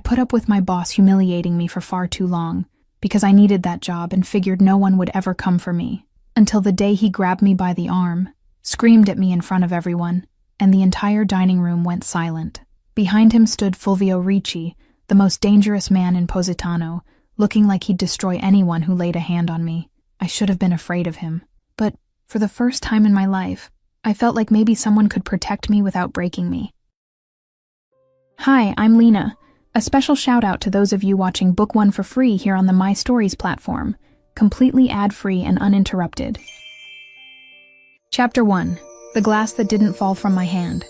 put up with my boss humiliating me for far too long, because I needed that job and figured no one would ever come for me, until the day he grabbed me by the arm, screamed at me in front of everyone, and the entire dining room went silent. Behind him stood Fulvio Ricci, the most dangerous man in Positano, looking like he'd destroy anyone who laid a hand on me. I should have been afraid of him. But, for the first time in my life, I felt like maybe someone could protect me without breaking me. Hi, I'm Lena. A special shout-out to those of you watching Book 1 for free here on the My Stories platform, completely ad-free and uninterrupted. Chapter 1. The Glass That Didn't Fall From My Hand.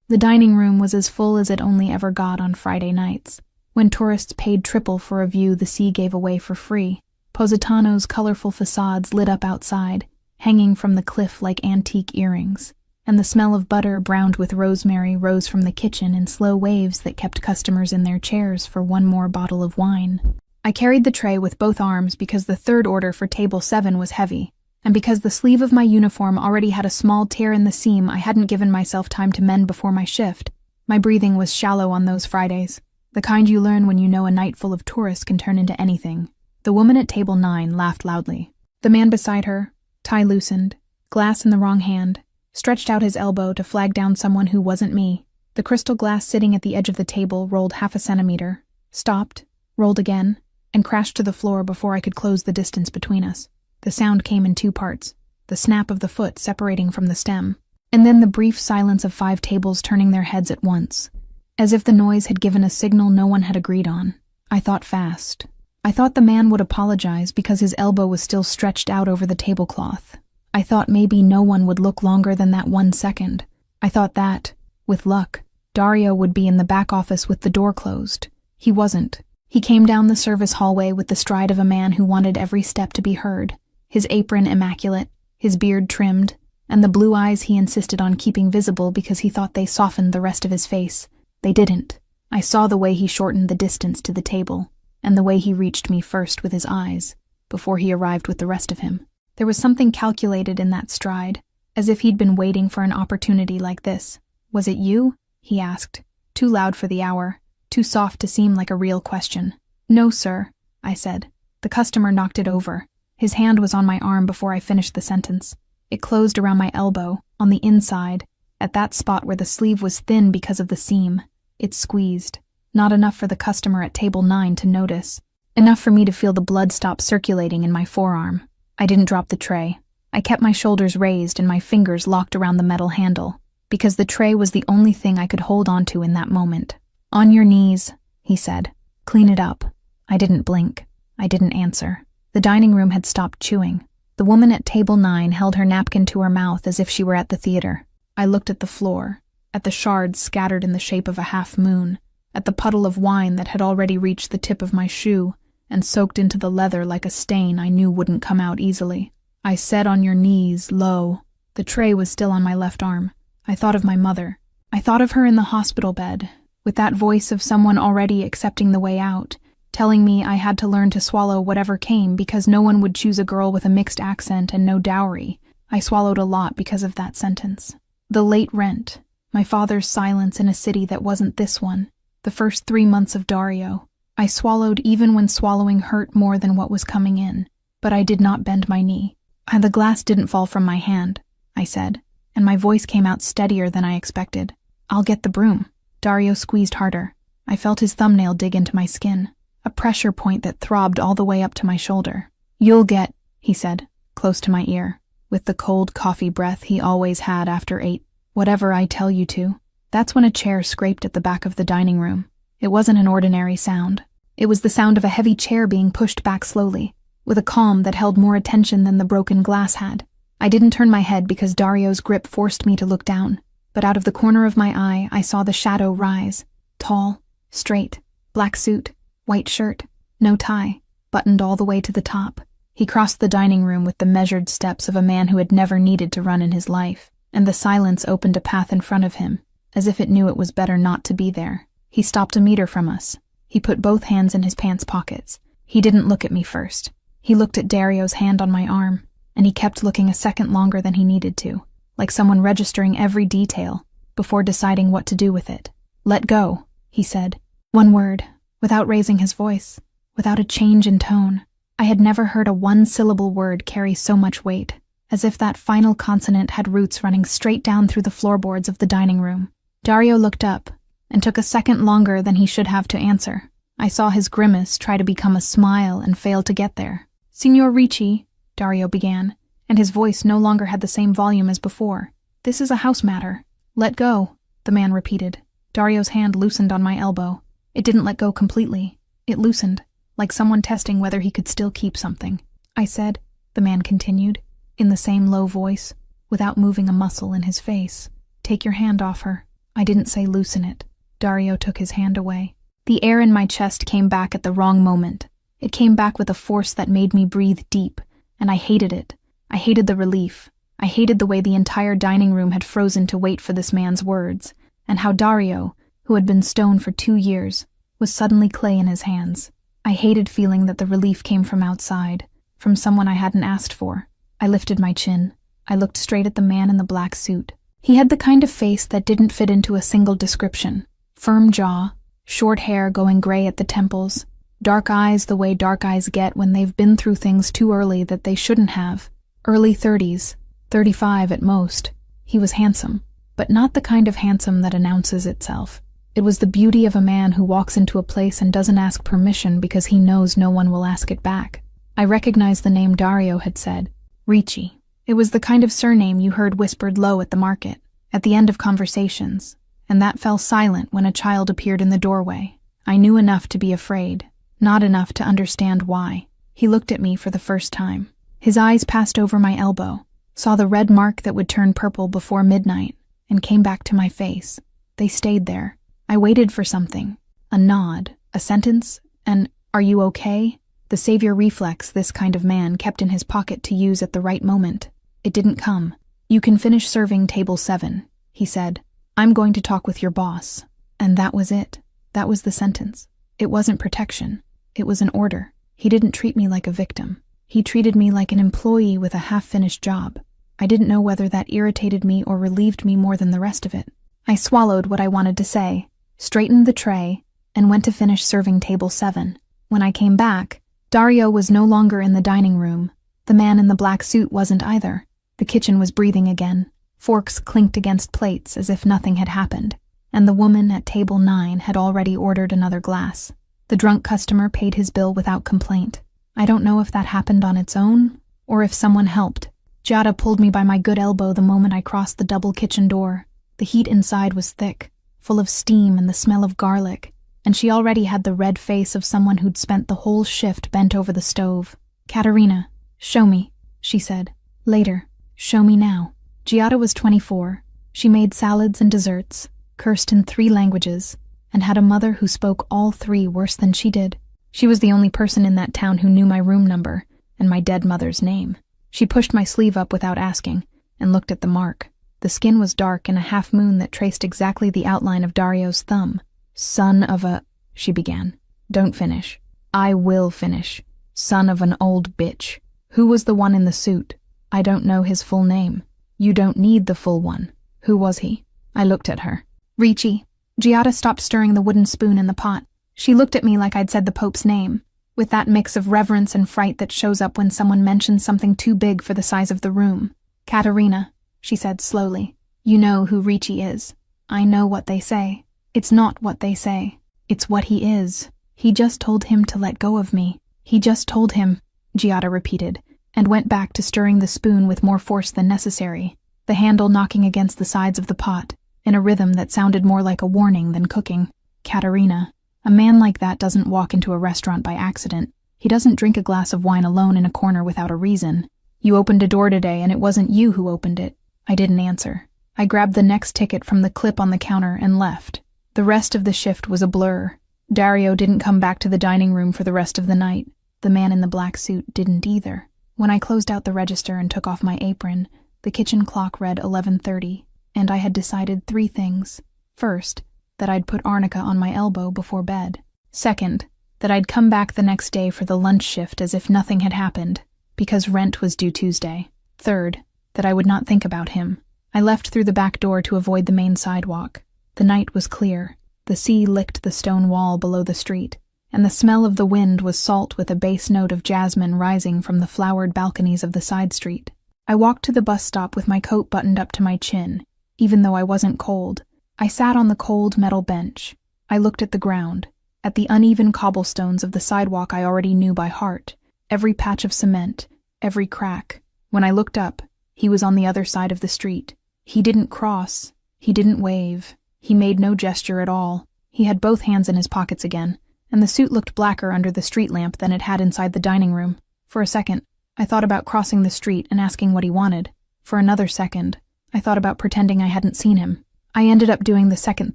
The dining room was as full as it only ever got on Friday nights, when tourists paid triple for a view the sea gave away for free. Positano's colorful facades lit up outside, hanging from the cliff like antique earrings, and the smell of butter browned with rosemary rose from the kitchen in slow waves that kept customers in their chairs for one more bottle of wine. I carried the tray with both arms because the third order for table 7 was heavy, and because the sleeve of my uniform already had a small tear in the seam I hadn't given myself time to mend before my shift. My breathing was shallow on those Fridays, the kind you learn when you know a night full of tourists can turn into anything. The woman at table 9 laughed loudly. The man beside her, tie loosened, glass in the wrong hand, stretched out his elbow to flag down someone who wasn't me. The crystal glass sitting at the edge of the table rolled half a centimeter, stopped, rolled again, and crashed to the floor before I could close the distance between us. The sound came in 2 parts, the snap of the foot separating from the stem, and then the brief silence of 5 tables turning their heads at once, as if the noise had given a signal no one had agreed on. I thought fast. I thought the man would apologize because his elbow was still stretched out over the tablecloth. I thought maybe no one would look longer than that 1 second. I thought that, with luck, Dario would be in the back office with the door closed. He wasn't. He came down the service hallway with the stride of a man who wanted every step to be heard, his apron immaculate, his beard trimmed, and the blue eyes he insisted on keeping visible because he thought they softened the rest of his face. They didn't. I saw the way he shortened the distance to the table, and the way he reached me first with his eyes, before he arrived with the rest of him. There was something calculated in that stride, as if he'd been waiting for an opportunity like this. "Was it you?" he asked, too loud for the hour, too soft to seem like a real question. "No, sir," I said. The customer knocked it over. His hand was on my arm before I finished the sentence. It closed around my elbow, on the inside, at that spot where the sleeve was thin because of the seam. It squeezed. Not enough for the customer at table 9 to notice. Enough for me to feel the blood stop circulating in my forearm. I didn't drop the tray. I kept my shoulders raised and my fingers locked around the metal handle, because the tray was the only thing I could hold onto in that moment. "On your knees," he said. "Clean it up." I didn't blink. I didn't answer. The dining room had stopped chewing. The woman at table 9 held her napkin to her mouth as if she were at the theater. I looked at the floor, at the shards scattered in the shape of a half moon, at the puddle of wine that had already reached the tip of my shoe and soaked into the leather like a stain I knew wouldn't come out easily. I said, "On your knees," low. The tray was still on my left arm. I thought of my mother. I thought of her in the hospital bed, with that voice of someone already accepting the way out, telling me I had to learn to swallow whatever came because no one would choose a girl with a mixed accent and no dowry. I swallowed a lot because of that sentence. The late rent, my father's silence in a city that wasn't this one, the first 3 months of Dario. I swallowed even when swallowing hurt more than what was coming in, but I did not bend my knee. "The glass didn't fall from my hand," I said, and my voice came out steadier than I expected. "I'll get the broom." Dario squeezed harder. I felt his thumbnail dig into my skin, a pressure point that throbbed all the way up to my shoulder. "You'll get," he said, close to my ear, with the cold coffee breath he always had after 8. "Whatever I tell you to." That's when a chair scraped at the back of the dining room. It wasn't an ordinary sound. It was the sound of a heavy chair being pushed back slowly, with a calm that held more attention than the broken glass had. I didn't turn my head because Dario's grip forced me to look down, but out of the corner of my eye I saw the shadow rise, tall, straight, black suit, white shirt, no tie, buttoned all the way to the top. He crossed the dining room with the measured steps of a man who had never needed to run in his life, and the silence opened a path in front of him, as if it knew it was better not to be there. He stopped a meter from us. He put both hands in his pants pockets. He didn't look at me first. He looked at Dario's hand on my arm, and he kept looking a second longer than he needed to, like someone registering every detail before deciding what to do with it. "Let go," he said. One word, without raising his voice, without a change in tone. I had never heard a one-syllable word carry so much weight, as if that final consonant had roots running straight down through the floorboards of the dining room. Dario looked up, and took a second longer than he should have to answer. I saw his grimace try to become a smile and fail to get there. "Signor Ricci," Dario began, and his voice no longer had the same volume as before. "This is a house matter." "Let go," the man repeated. Dario's hand loosened on my elbow. It didn't let go completely. It loosened, like someone testing whether he could still keep something. "I said," the man continued, in the same low voice, without moving a muscle in his face, "take your hand off her." I didn't say loosen it. Dario took his hand away. The air in my chest came back at the wrong moment. It came back with a force that made me breathe deep, and I hated it. I hated the relief. I hated the way the entire dining room had frozen to wait for this man's words, and how Dario, who had been stone for 2 years, was suddenly clay in his hands. I hated feeling that the relief came from outside, from someone I hadn't asked for. I lifted my chin. I looked straight at the man in the black suit. He had the kind of face that didn't fit into a single description. Firm jaw, short hair going gray at the temples, dark eyes the way dark eyes get when they've been through things too early that they shouldn't have. Early 30s, 35 at most. He was handsome, but not the kind of handsome that announces itself. It was the beauty of a man who walks into a place and doesn't ask permission because he knows no one will ask it back. I recognized the name Dario had said, Ricci. It was the kind of surname you heard whispered low at the market, at the end of conversations, and that fell silent when a child appeared in the doorway. I knew enough to be afraid, not enough to understand why. He looked at me for the first time. His eyes passed over my elbow, saw the red mark that would turn purple before midnight, and came back to my face. They stayed there. I waited for something. A nod, a sentence, an "Are you okay?" The savior reflex this kind of man kept in his pocket to use at the right moment. It didn't come. "You can finish serving table 7, he said. "I'm going to talk with your boss." And that was it. That was the sentence. It wasn't protection. It was an order. He didn't treat me like a victim. He treated me like an employee with a half-finished job. I didn't know whether that irritated me or relieved me more than the rest of it. I swallowed what I wanted to say, straightened the tray, and went to finish serving table 7. When I came back, Dario was no longer in the dining room. The man in the black suit wasn't either. The kitchen was breathing again. Forks clinked against plates as if nothing had happened, and the woman at table 9 had already ordered another glass. The drunk customer paid his bill without complaint. I don't know if that happened on its own, or if someone helped. Giada pulled me by my good elbow the moment I crossed the double kitchen door. The heat inside was thick, full of steam and the smell of garlic, and she already had the red face of someone who'd spent the whole shift bent over the stove. "Katerina, show me," she said. "Later. Show me now." Giada was 24. She made salads and desserts, cursed in 3 languages, and had a mother who spoke all 3 worse than she did. She was the only person in that town who knew my room number and my dead mother's name. She pushed my sleeve up without asking and looked at the mark. The skin was dark and a half-moon that traced exactly the outline of Dario's thumb. "Son of a—" she began. "Don't finish." "I will finish. Son of an old bitch." "Who was the one in the suit?" "I don't know his full name." "You don't need the full one. Who was he?" I looked at her. "Ricci." Giada stopped stirring the wooden spoon in the pot. She looked at me like I'd said the Pope's name, with that mix of reverence and fright that shows up when someone mentions something too big for the size of the room. "Katerina," she said slowly, "you know who Ricci is. I know what they say. It's not what they say. It's what he is. He just told him to let go of me. He just told him," Giada repeated, and went back to stirring the spoon with more force than necessary, the handle knocking against the sides of the pot, in a rhythm that sounded more like a warning than cooking. "Katerina, a man like that doesn't walk into a restaurant by accident. He doesn't drink a glass of wine alone in a corner without a reason. You opened a door today and it wasn't you who opened it." I didn't answer. I grabbed the next ticket from the clip on the counter and left. The rest of the shift was a blur. Dario didn't come back to the dining room for the rest of the night. The man in the black suit didn't either. When I closed out the register and took off my apron, the kitchen clock read 11:30, and I had decided 3 things. First, that I'd put Arnica on my elbow before bed. Second, that I'd come back the next day for the lunch shift as if nothing had happened, because rent was due Tuesday. Third, that I would not think about him. I left through the back door to avoid the main sidewalk. The night was clear. The sea licked the stone wall below the street, and the smell of the wind was salt with a bass note of jasmine rising from the flowered balconies of the side street. I walked to the bus stop with my coat buttoned up to my chin. Even though I wasn't cold, I sat on the cold metal bench. I looked at the ground, at the uneven cobblestones of the sidewalk I already knew by heart, every patch of cement, every crack. When I looked up, he was on the other side of the street. He didn't cross. He didn't wave. He made no gesture at all. He had both hands in his pockets again, and the suit looked blacker under the street lamp than it had inside the dining room. For a second, I thought about crossing the street and asking what he wanted. For another second, I thought about pretending I hadn't seen him. I ended up doing the second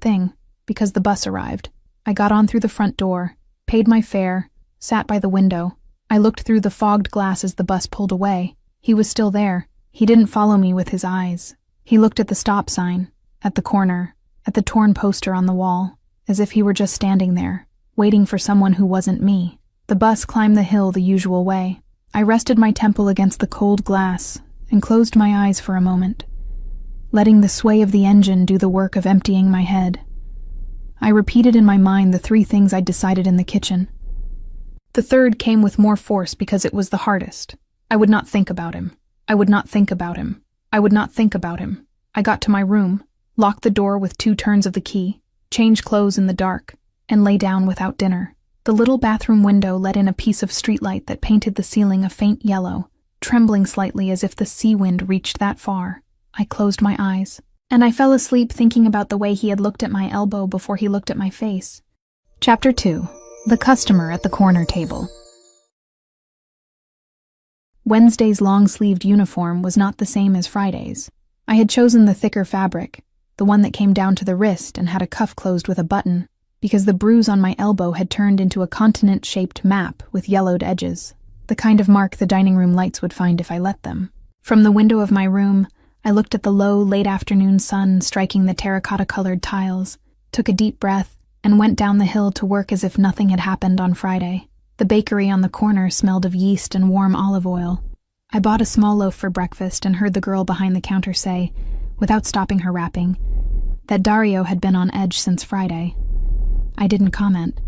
thing, because the bus arrived. I got on through the front door, paid my fare, sat by the window. I looked through the fogged glass as the bus pulled away. He was still there. He didn't follow me with his eyes. He looked at the stop sign, at the corner, at the torn poster on the wall, as if he were just standing there, waiting for someone who wasn't me. The bus climbed the hill the usual way. I rested my temple against the cold glass and closed my eyes for a moment, letting the sway of the engine do the work of emptying my head. I repeated in my mind the 3 things I'd decided in the kitchen. The third came with more force because it was the hardest. I would not think about him. I would not think about him. I would not think about him. I got to my room, locked the door with 2 turns of the key, changed clothes in the dark, and lay down without dinner. The little bathroom window let in a piece of streetlight that painted the ceiling a faint yellow, trembling slightly as if the sea wind reached that far. I closed my eyes, and I fell asleep thinking about the way he had looked at my elbow before he looked at my face. Chapter 2. The customer at the corner table. Wednesday's long-sleeved uniform was not the same as Friday's. I had chosen the thicker fabric, the one that came down to the wrist and had a cuff closed with a button, because the bruise on my elbow had turned into a continent-shaped map with yellowed edges, the kind of mark the dining room lights would find if I let them. From the window of my room, I looked at the low, late-afternoon sun striking the terracotta-colored tiles, took a deep breath, and went down the hill to work as if nothing had happened on Friday. The bakery on the corner smelled of yeast and warm olive oil. I bought a small loaf for breakfast and heard the girl behind the counter say, without stopping her wrapping, that Dario had been on edge since Friday. I didn't comment.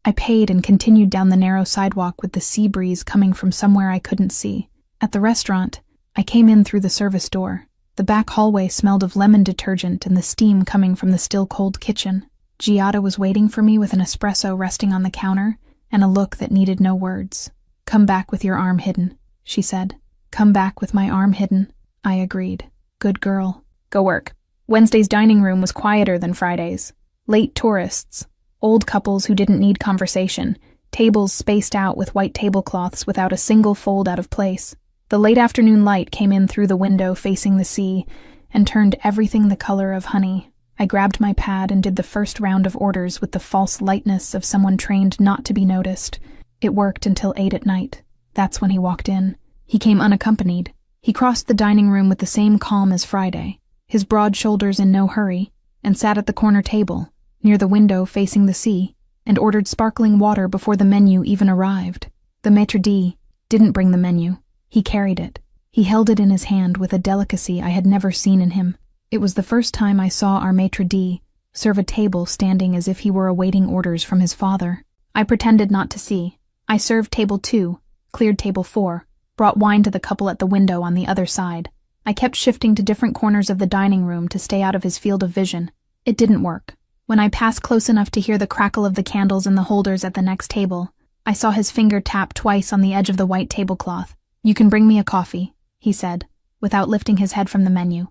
I paid and continued down the narrow sidewalk with the sea breeze coming from somewhere I couldn't see. At the restaurant, I came in through the service door. The back hallway smelled of lemon detergent and the steam coming from the still-cold kitchen. Giada was waiting for me with an espresso resting on the counter and a look that needed no words. "Come back with your arm hidden," she said. "Come back with my arm hidden." I agreed. Good girl. Go work. Wednesday's dining room was quieter than Friday's. Late tourists, old couples who didn't need conversation, tables spaced out with white tablecloths without a single fold out of place. The late afternoon light came in through the window facing the sea and turned everything the color of honey. I grabbed my pad and did the first round of orders with the false lightness of someone trained not to be noticed. It worked until 8 at night. That's when he walked in. He came unaccompanied. He crossed the dining room with the same calm as Friday, his broad shoulders in no hurry, and sat at the corner table, near the window facing the sea, and ordered sparkling water before the menu even arrived. The maitre d' didn't bring the menu. He carried it. He held it in his hand with a delicacy I had never seen in him. It was the first time I saw our maitre d' serve a table standing as if he were awaiting orders from his father. I pretended not to see. I served table 2, cleared table 4, brought wine to the couple at the window on the other side. I kept shifting to different corners of the dining room to stay out of his field of vision. It didn't work. When I passed close enough to hear the crackle of the candles in the holders at the next table, I saw his finger tap twice on the edge of the white tablecloth. "You can bring me a coffee," he said, without lifting his head from the menu.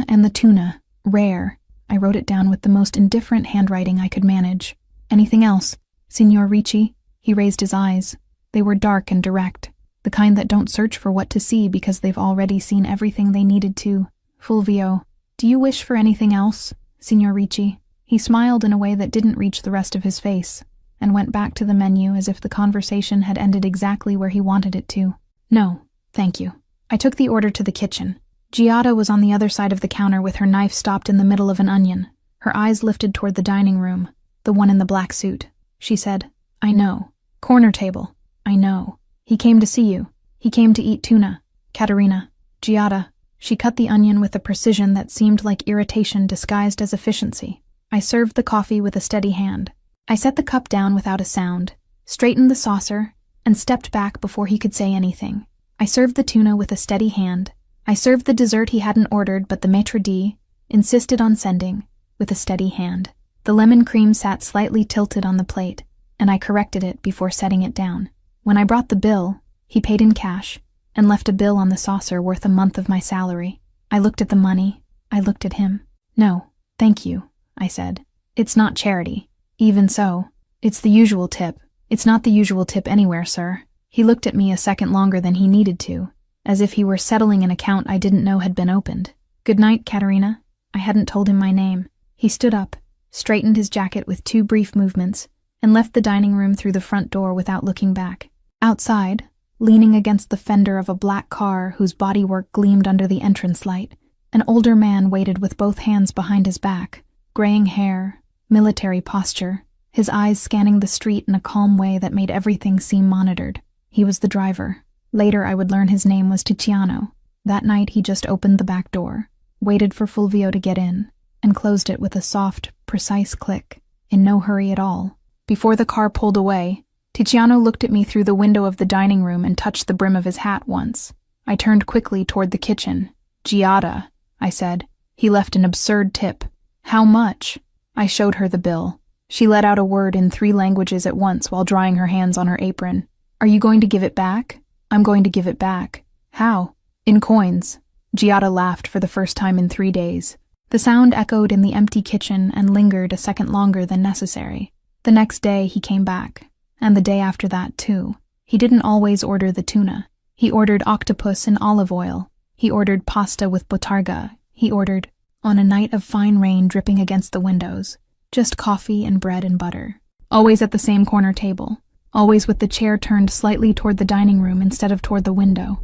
And the tuna. Rare. I wrote it down with the most indifferent handwriting I could manage. "Anything else, Signor Ricci?" He raised his eyes. They were dark and direct, the kind that don't search for what to see because they've already seen everything they needed to. "Fulvio, do you wish for anything else, Signor Ricci?" He smiled in a way that didn't reach the rest of his face, and went back to the menu as if the conversation had ended exactly where he wanted it to. "No, thank you." I took the order to the kitchen. Giada was on the other side of the counter with her knife stopped in the middle of an onion, her eyes lifted toward the dining room, the one in the black suit. She said, "I know. Corner table. I know. He came to see you. He came to eat tuna. Katerina." Giada. She cut the onion with a precision that seemed like irritation disguised as efficiency. I served the coffee with a steady hand. I set the cup down without a sound, straightened the saucer, and stepped back before he could say anything. I served the tuna with a steady hand. I served the dessert he hadn't ordered but the maitre d' insisted on sending, with a steady hand. The lemon cream sat slightly tilted on the plate, and I corrected it before setting it down. When I brought the bill, he paid in cash, and left a bill on the saucer worth a month of my salary. I looked at the money. I looked at him. "No, thank you," I said. "It's not charity." "Even so, it's the usual tip." "It's not the usual tip anywhere, sir." He looked at me a second longer than he needed to, as if he were settling an account I didn't know had been opened. "Good night, Katerina." I hadn't told him my name. He stood up, straightened his jacket with 2 brief movements, and left the dining room through the front door without looking back. Outside, leaning against the fender of a black car whose bodywork gleamed under the entrance light, an older man waited with both hands behind his back, graying hair, military posture, his eyes scanning the street in a calm way that made everything seem monitored. He was the driver. Later I would learn his name was Tiziano. That night he just opened the back door, waited for Fulvio to get in, and closed it with a soft, precise click, in no hurry at all. Before the car pulled away, Tiziano looked at me through the window of the dining room and touched the brim of his hat once. I turned quickly toward the kitchen. "Giada," I said. "He left an absurd tip." "How much?" I showed her the bill. She let out a word in 3 languages at once while drying her hands on her apron. "Are you going to give it back?" "I'm going to give it back." "How?" "In coins." Giada laughed for the first time in 3 days. The sound echoed in the empty kitchen and lingered a second longer than necessary. The next day he came back, and the day after that too. He didn't always order the tuna. He ordered octopus in olive oil. He ordered pasta with botarga. He ordered, on a night of fine rain dripping against the windows, just coffee and bread and butter. Always at the same corner table. Always with the chair turned slightly toward the dining room instead of toward the window.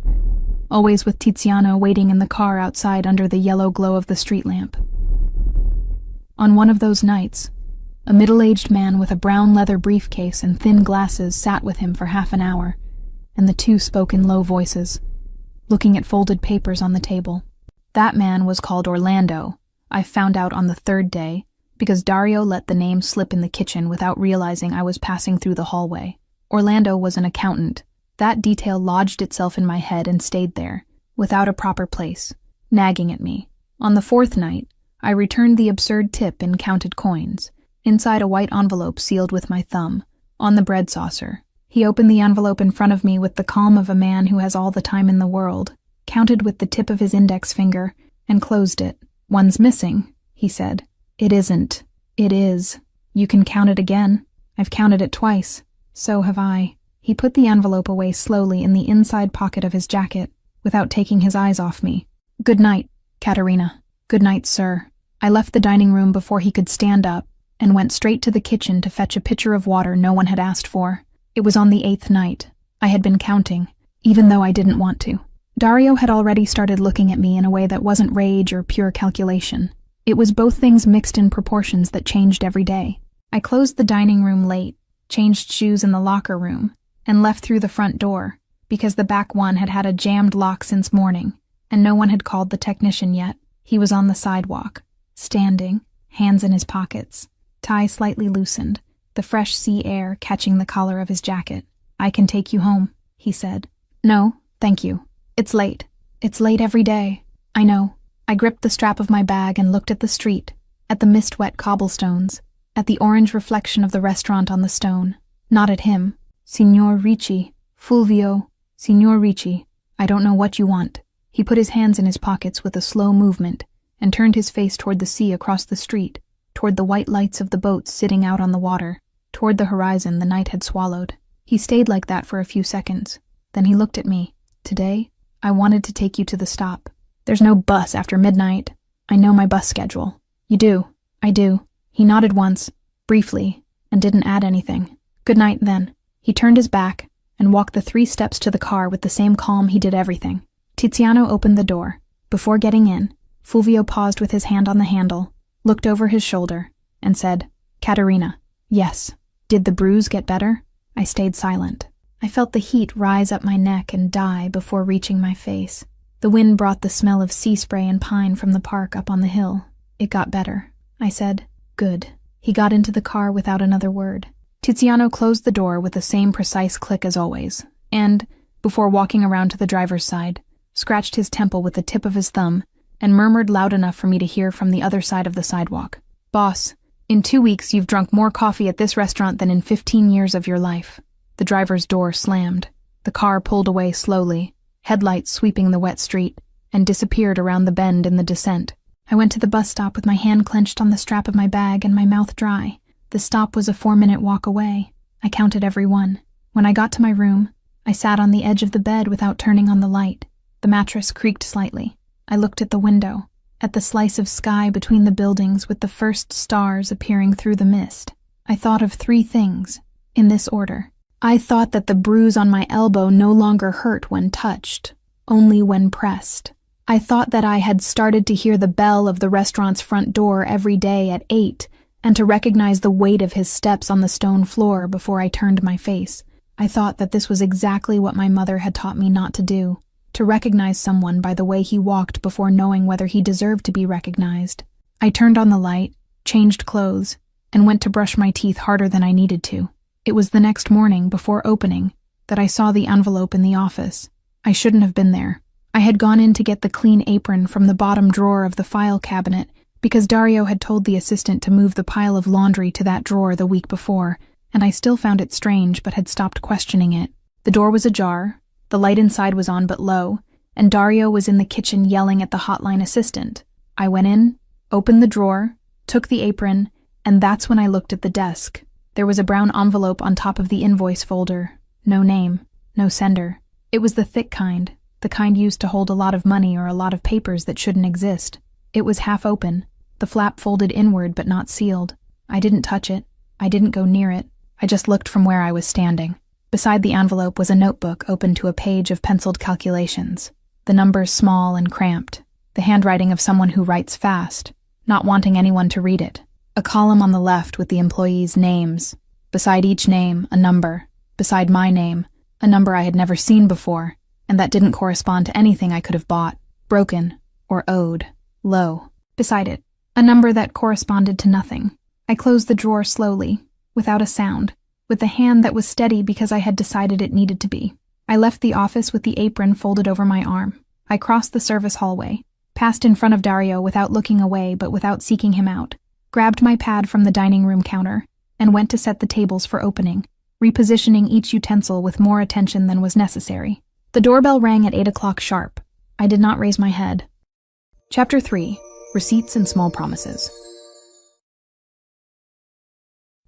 Always with Tiziano waiting in the car outside under the yellow glow of the street lamp. On one of those nights, a middle-aged man with a brown leather briefcase and thin glasses sat with him for half an hour, and the two spoke in low voices, looking at folded papers on the table. That man was called Orlando, I found out on the 3rd day, because Dario let the name slip in the kitchen without realizing I was passing through the hallway. Orlando was an accountant. That detail lodged itself in my head and stayed there, without a proper place, nagging at me. On the 4th night, I returned the absurd tip in counted coins, inside a white envelope sealed with my thumb, on the bread saucer. He opened the envelope in front of me with the calm of a man who has all the time in the world, counted with the tip of his index finger, and closed it. "One's missing," he said. "It isn't. It is. You can count it again. I've counted it twice. So have I." He put the envelope away slowly in the inside pocket of his jacket, without taking his eyes off me. "Good night, Katerina." "Good night, sir." I left the dining room before he could stand up, and went straight to the kitchen to fetch a pitcher of water no one had asked for. It was on the 8th night. I had been counting, even though I didn't want to. Dario had already started looking at me in a way that wasn't rage or pure calculation. It was both things mixed in proportions that changed every day. I closed the dining room late, changed shoes in the locker room, and left through the front door, because the back one had had a jammed lock since morning, and no one had called the technician yet. He was on the sidewalk, standing, hands in his pockets, tie slightly loosened, the fresh sea air catching the collar of his jacket. "I can take you home," he said. "No, thank you. It's late. It's late every day." "I know." I gripped the strap of my bag and looked at the street, at the mist-wet cobblestones, at the orange reflection of the restaurant on the stone. Not at him. "Signor Ricci, Fulvio, Signor Ricci, I don't know what you want." He put his hands in his pockets with a slow movement and turned his face toward the sea across the street, toward the white lights of the boats sitting out on the water, toward the horizon the night had swallowed. He stayed like that for a few seconds. Then he looked at me. "Today, I wanted to take you to the stop. There's no bus after midnight. I know my bus schedule." "You do?" "I do." He nodded once, briefly, and didn't add anything. "Good night, then." He turned his back and walked the 3 steps to the car with the same calm he did everything. Tiziano opened the door. Before getting in, Fulvio paused with his hand on the handle, looked over his shoulder, and said, "Katerina." "Yes." "Did the bruise get better?" I stayed silent. I felt the heat rise up my neck and die before reaching my face. The wind brought the smell of sea spray and pine from the park up on the hill. "It got better," I said. Good. He got into the car without another word. Tiziano closed the door with the same precise click as always, and, before walking around to the driver's side, scratched his temple with the tip of his thumb and murmured loud enough for me to hear from the other side of the sidewalk. Boss, in 2 weeks you've drunk more coffee at this restaurant than in 15 years of your life. The driver's door slammed. The car pulled away slowly, headlights sweeping the wet street, and disappeared around the bend in the descent. I went to the bus stop with my hand clenched on the strap of my bag and my mouth dry. The stop was a 4-minute walk away. I counted every one. When I got to my room, I sat on the edge of the bed without turning on the light. The mattress creaked slightly. I looked at the window, at the slice of sky between the buildings with the first stars appearing through the mist. I thought of 3 things, in this order. I thought that the bruise on my elbow no longer hurt when touched, only when pressed. I thought that I had started to hear the bell of the restaurant's front door every day at 8, and to recognize the weight of his steps on the stone floor before I turned my face. I thought that this was exactly what my mother had taught me not to do, to recognize someone by the way he walked before knowing whether he deserved to be recognized. I turned on the light, changed clothes, and went to brush my teeth harder than I needed to. It was the next morning, before opening, that I saw the envelope in the office. I shouldn't have been there. I had gone in to get the clean apron from the bottom drawer of the file cabinet because Dario had told the assistant to move the pile of laundry to that drawer the week before, and I still found it strange but had stopped questioning it. The door was ajar, the light inside was on but low, and Dario was in the kitchen yelling at the hotline assistant. I went in, opened the drawer, took the apron, and that's when I looked at the desk. There was a brown envelope on top of the invoice folder. No name, no sender. It was the thick kind, the kind used to hold a lot of money or a lot of papers that shouldn't exist. It was half open, the flap folded inward but not sealed. I didn't touch it. I didn't go near it. I just looked from where I was standing. Beside the envelope was a notebook open to a page of penciled calculations, the numbers small and cramped, the handwriting of someone who writes fast, not wanting anyone to read it. A column on the left with the employees' names. Beside each name, a number. Beside my name, a number I had never seen before, and that didn't correspond to anything I could have bought, broken, or owed. Low. Beside it, a number that corresponded to nothing. I closed the drawer slowly, without a sound, with the hand that was steady because I had decided it needed to be. I left the office with the apron folded over my arm. I crossed the service hallway, passed in front of Dario without looking away but without seeking him out, grabbed my pad from the dining room counter, and went to set the tables for opening, repositioning each utensil with more attention than was necessary. The doorbell rang at 8 o'clock sharp. I did not raise my head. Chapter 3. Receipts and Small Promises.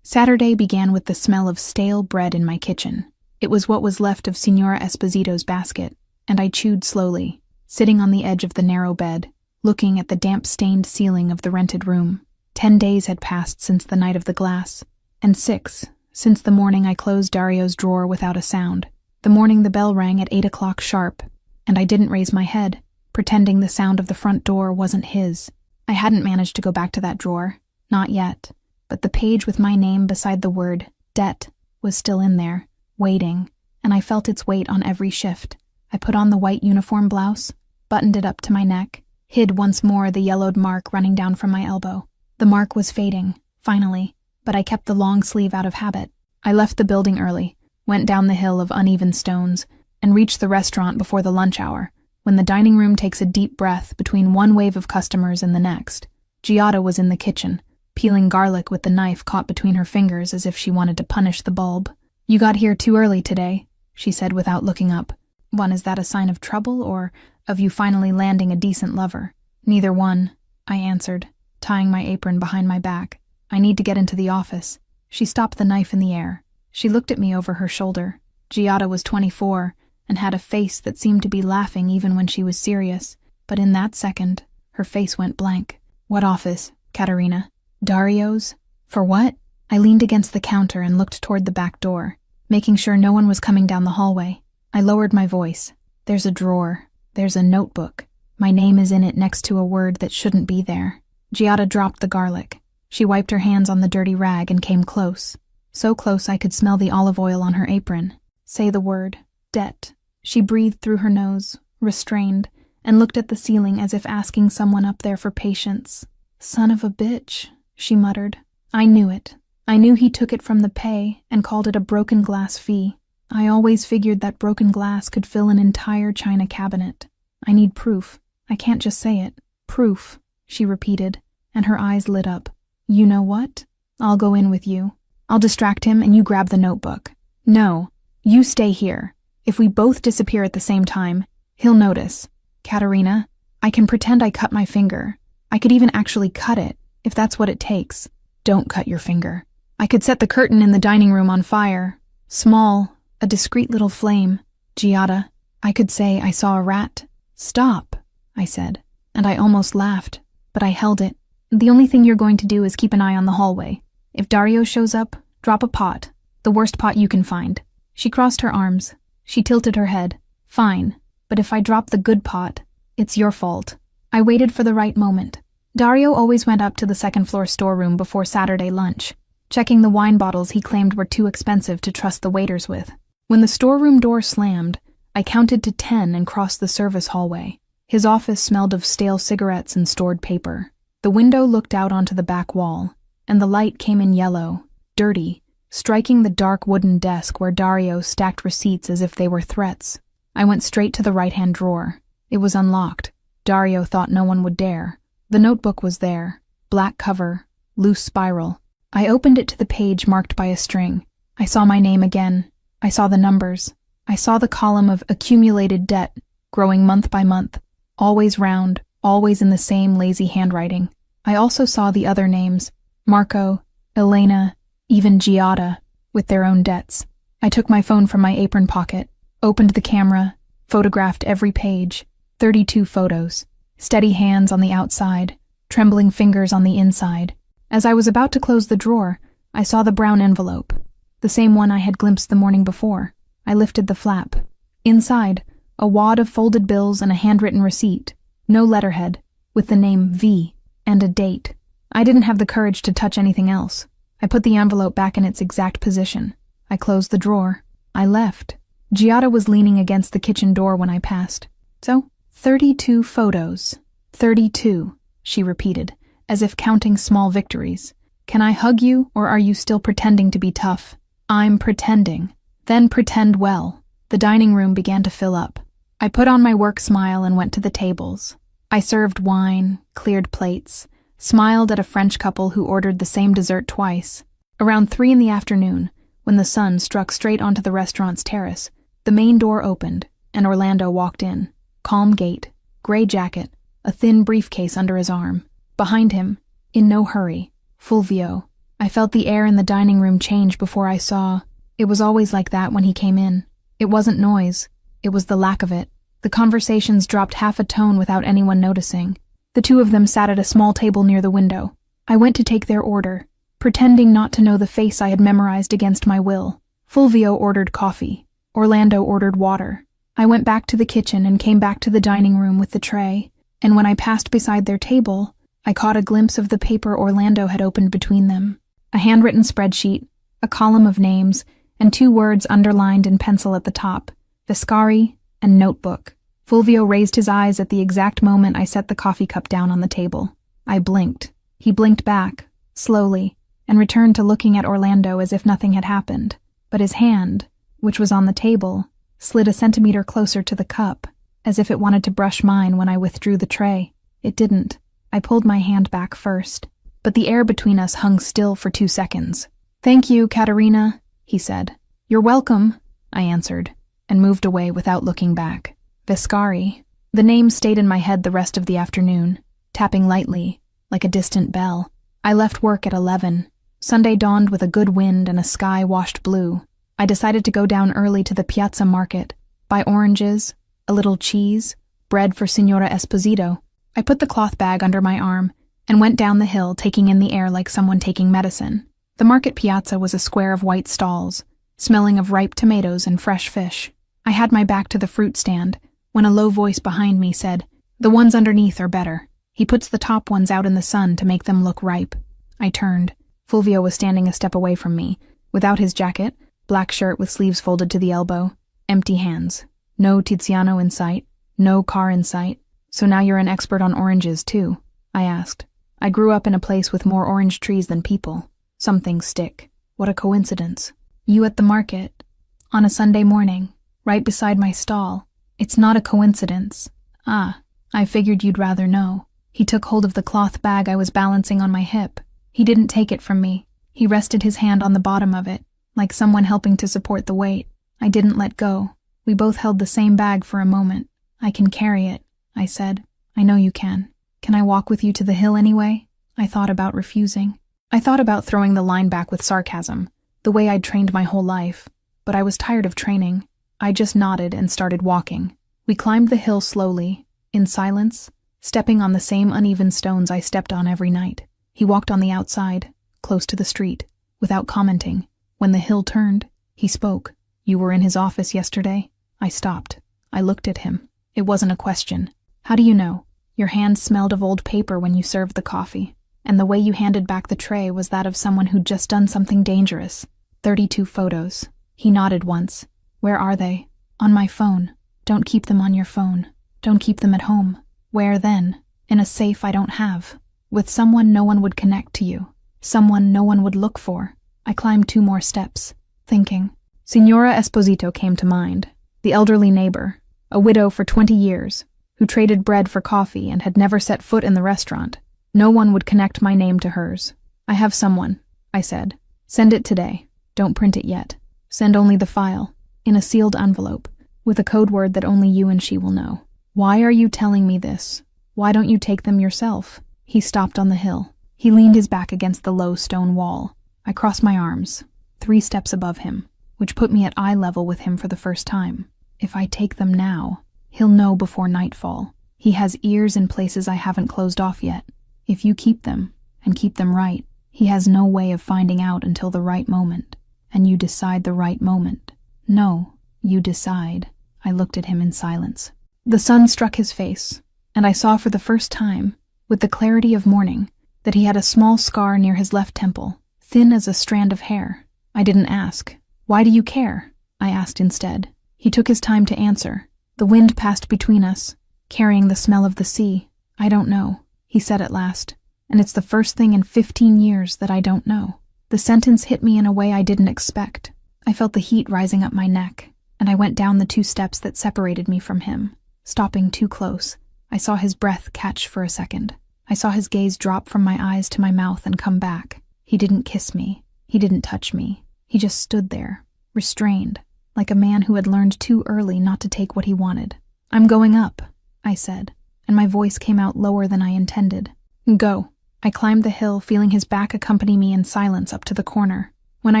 Saturday began with the smell of stale bread in my kitchen. It was what was left of Signora Esposito's basket, and I chewed slowly, sitting on the edge of the narrow bed, looking at the damp-stained ceiling of the rented room. 10 days had passed since the night of the glass, and 6 since the morning I closed Dario's drawer without a sound. The morning the bell rang at 8 o'clock sharp, and I didn't raise my head, pretending the sound of the front door wasn't his. I hadn't managed to go back to that drawer, not yet, but the page with my name beside the word debt was still in there, waiting, and I felt its weight on every shift. I put on the white uniform blouse, buttoned it up to my neck, hid once more the yellowed mark running down from my elbow. The mark was fading, finally, but I kept the long sleeve out of habit. I left the building early, went down the hill of uneven stones, and reached the restaurant before the lunch hour, when the dining room takes a deep breath between one wave of customers and the next. Giada was in the kitchen, peeling garlic with the knife caught between her fingers as if she wanted to punish the bulb. "You got here too early today," she said without looking up. Is that a sign of trouble, or of you finally landing a decent lover?" "Neither one," I answered, tying my apron behind my back. "I need to get into the office." She stopped the knife in the air. She looked at me over her shoulder. Giada was 24 and had a face that seemed to be laughing even when she was serious, but in that second, her face went blank. "What office, Caterina?" "Dario's." "For what?" I leaned against the counter and looked toward the back door, making sure no one was coming down the hallway. I lowered my voice. "There's a drawer. There's a notebook. My name is in it next to a word that shouldn't be there." Giada dropped the garlic. She wiped her hands on the dirty rag and came close. So close I could smell the olive oil on her apron. "Say the word. Debt." She breathed through her nose, restrained, and looked at the ceiling as if asking someone up there for patience. "Son of a bitch," she muttered. I knew it. I knew he took it from the pay and called it a broken glass fee. I always figured that broken glass could fill an entire china cabinet. I need proof. I can't just say it. Proof, she repeated, and her eyes lit up. You know what? I'll go in with you. I'll distract him and you grab the notebook. No, you stay here. If we both disappear at the same time, he'll notice. Katerina, I can pretend I cut my finger. I could even actually cut it, if that's what it takes. Don't cut your finger. I could set the curtain in the dining room on fire. Small, a discreet little flame. Giada, I could say I saw a rat. Stop, I said, and I almost laughed, but I held it. The only thing you're going to do is keep an eye on the hallway. If Dario shows up, drop a pot. The worst pot you can find. She crossed her arms. She tilted her head. Fine, but if I drop the good pot, it's your fault. I waited for the right moment. Dario always went up to the second-floor storeroom before Saturday lunch, checking the wine bottles he claimed were too expensive to trust the waiters with. When the storeroom door slammed, I counted to 10 and crossed the service hallway. His office smelled of stale cigarettes and stored paper. The window looked out onto the back wall, and the light came in yellow, dirty, striking the dark wooden desk where Dario stacked receipts as if they were threats. I went straight to the right-hand drawer. It was unlocked. Dario thought no one would dare. The notebook was there. Black cover, loose spiral. I opened it to the page marked by a string. I saw my name again. I saw the numbers. I saw the column of accumulated debt, growing month by month, always round, always in the same lazy handwriting. I also saw the other names, Marco, Elena, even Giada, with their own debts. I took my phone from my apron pocket, opened the camera, photographed every page, 32 photos, steady hands on the outside, trembling fingers on the inside. As I was about to close the drawer, I saw the brown envelope, the same one I had glimpsed the morning before. I lifted the flap. Inside, a wad of folded bills and a handwritten receipt, no letterhead, with the name V and a date. I didn't have the courage to touch anything else. I put the envelope back in its exact position. I closed the drawer. I left. Giada was leaning against the kitchen door when I passed. So, 32 photos. 32, she repeated, as if counting small victories. Can I hug you, or are you still pretending to be tough? I'm pretending. Then pretend well. The dining room began to fill up. I put on my work smile and went to the tables. I served wine, cleared plates, smiled at a French couple who ordered the same dessert twice. Around 3 in the afternoon, when the sun struck straight onto the restaurant's terrace, the main door opened, and Orlando walked in. Calm gait, gray jacket, a thin briefcase under his arm. Behind him, in no hurry, Fulvio. I felt the air in the dining room change before I saw. It was always like that when he came in. It wasn't noise. It was the lack of it. The conversations dropped half a tone without anyone noticing. The two of them sat at a small table near the window. I went to take their order, pretending not to know the face I had memorized against my will. Fulvio ordered coffee. Orlando ordered water. I went back to the kitchen and came back to the dining room with the tray, and when I passed beside their table, I caught a glimpse of the paper Orlando had opened between them. A handwritten spreadsheet, a column of names, and 2 words underlined in pencil at the top, Viscari and notebook. Fulvio raised his eyes at the exact moment I set the coffee cup down on the table. I blinked. He blinked back, slowly, and returned to looking at Orlando as if nothing had happened. But his hand, which was on the table, slid a centimeter closer to the cup, as if it wanted to brush mine when I withdrew the tray. It didn't. I pulled my hand back first, but the air between us hung still for 2 seconds. "Thank you, Katerina," he said. "You're welcome," I answered, and moved away without looking back. Viscari. The name stayed in my head the rest of the afternoon, tapping lightly, like a distant bell. I left work at 11. Sunday dawned with a good wind and a sky washed blue. I decided to go down early to the Piazza Market, buy oranges, a little cheese, bread for Signora Esposito. I put the cloth bag under my arm and went down the hill, taking in the air like someone taking medicine. The market piazza was a square of white stalls, smelling of ripe tomatoes and fresh fish. I had my back to the fruit stand when a low voice behind me said, "The ones underneath are better. He puts the top ones out in the sun to make them look ripe." I turned. Fulvio was standing a step away from me, without his jacket, black shirt with sleeves folded to the elbow, empty hands. No Tiziano in sight, no car in sight. "So now you're an expert on oranges, too?" I asked. I grew up in a place with more orange trees than people. Some things stick. What a coincidence. You at the market. On a Sunday morning. Right beside my stall. It's not a coincidence. Ah, I figured you'd rather know. He took hold of the cloth bag I was balancing on my hip. He didn't take it from me. He rested his hand on the bottom of it, like someone helping to support the weight. I didn't let go. We both held the same bag for a moment. I can carry it, I said. I know you can. Can I walk with you to the hill anyway? I thought about refusing. I thought about throwing the line back with sarcasm, the way I'd trained my whole life. But I was tired of training. I just nodded and started walking. We climbed the hill slowly, in silence, stepping on the same uneven stones I stepped on every night. He walked on the outside, close to the street, without commenting. When the hill turned, he spoke. You were in his office yesterday? I stopped. I looked at him. It wasn't a question. How do you know? Your hand smelled of old paper when you served the coffee, and the way you handed back the tray was that of someone who'd just done something dangerous. 32 photos. He nodded once. Where are they? On my phone. Don't keep them on your phone. Don't keep them at home. Where then? In a safe I don't have. With someone no one would connect to you. Someone no one would look for. I climbed 2 more steps, thinking. Signora Esposito came to mind. The elderly neighbor, a widow for 20 years, who traded bread for coffee and had never set foot in the restaurant. No one would connect my name to hers. I have someone, I said. Send it today. Don't print it yet. Send only the file, in a sealed envelope, with a code word that only you and she will know. Why are you telling me this? Why don't you take them yourself? He stopped on the hill. He leaned his back against the low stone wall. I crossed my arms, 3 steps above him, which put me at eye level with him for the first time. If I take them now, he'll know before nightfall. He has ears in places I haven't closed off yet. If you keep them, and keep them right, he has no way of finding out until the right moment. And you decide the right moment. No, you decide. I looked at him in silence. The sun struck his face, and I saw for the first time, with the clarity of morning, that he had a small scar near his left temple, thin as a strand of hair. I didn't ask. Why do you care? I asked instead. He took his time to answer. The wind passed between us, carrying the smell of the sea. I don't know, he said at last, and it's the first thing in 15 years that I don't know. The sentence hit me in a way I didn't expect. I felt the heat rising up my neck, and I went down the 2 steps that separated me from him. Stopping too close, I saw his breath catch for a second. I saw his gaze drop from my eyes to my mouth and come back. He didn't kiss me. He didn't touch me. He just stood there, restrained, like a man who had learned too early not to take what he wanted. I'm going up, I said, and my voice came out lower than I intended. Go. I climbed the hill, feeling his back accompany me in silence up to the corner. When I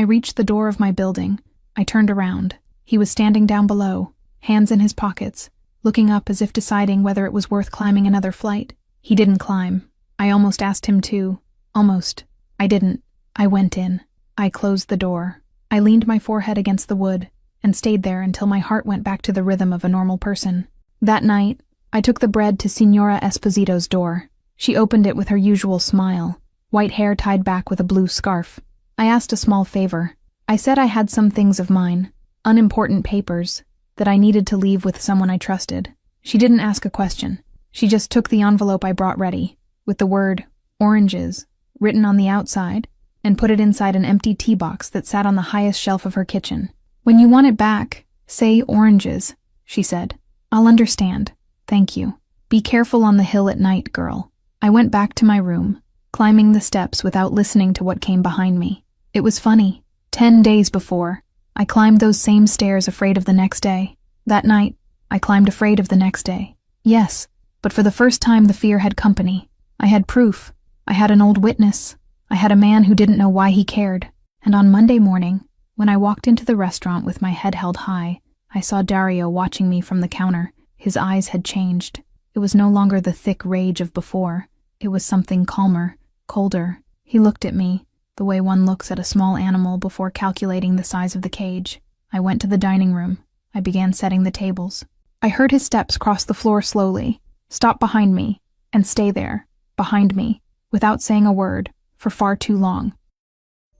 reached the door of my building, I turned around. He was standing down below, hands in his pockets, looking up as if deciding whether it was worth climbing another flight. He didn't climb. I almost asked him to. Almost. I didn't. I went in. I closed the door. I leaned my forehead against the wood and stayed there until my heart went back to the rhythm of a normal person. That night, I took the bread to Signora Esposito's door. She opened it with her usual smile, white hair tied back with a blue scarf. I asked a small favor. I said I had some things of mine, unimportant papers, that I needed to leave with someone I trusted. She didn't ask a question. She just took the envelope I brought ready, with the word, oranges, written on the outside, and put it inside an empty tea box that sat on the highest shelf of her kitchen. When you want it back, say oranges, she said. I'll understand. Thank you. Be careful on the hill at night, girl. I went back to my room, climbing the steps without listening to what came behind me. It was funny. 10 days before, I climbed those same stairs afraid of the next day. That night, I climbed afraid of the next day. Yes, but for the first time the fear had company. I had proof. I had an old witness. I had a man who didn't know why he cared. And on Monday morning, when I walked into the restaurant with my head held high, I saw Dario watching me from the counter. His eyes had changed. It was no longer the thick rage of before. It was something calmer, colder. He looked at me, the way one looks at a small animal before calculating the size of the cage. I went to the dining room. I began setting the tables. I heard his steps cross the floor slowly, stop behind me, and stay there, behind me, without saying a word, for far too long.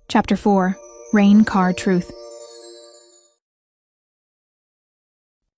Chapter 4. Rain Car Truth.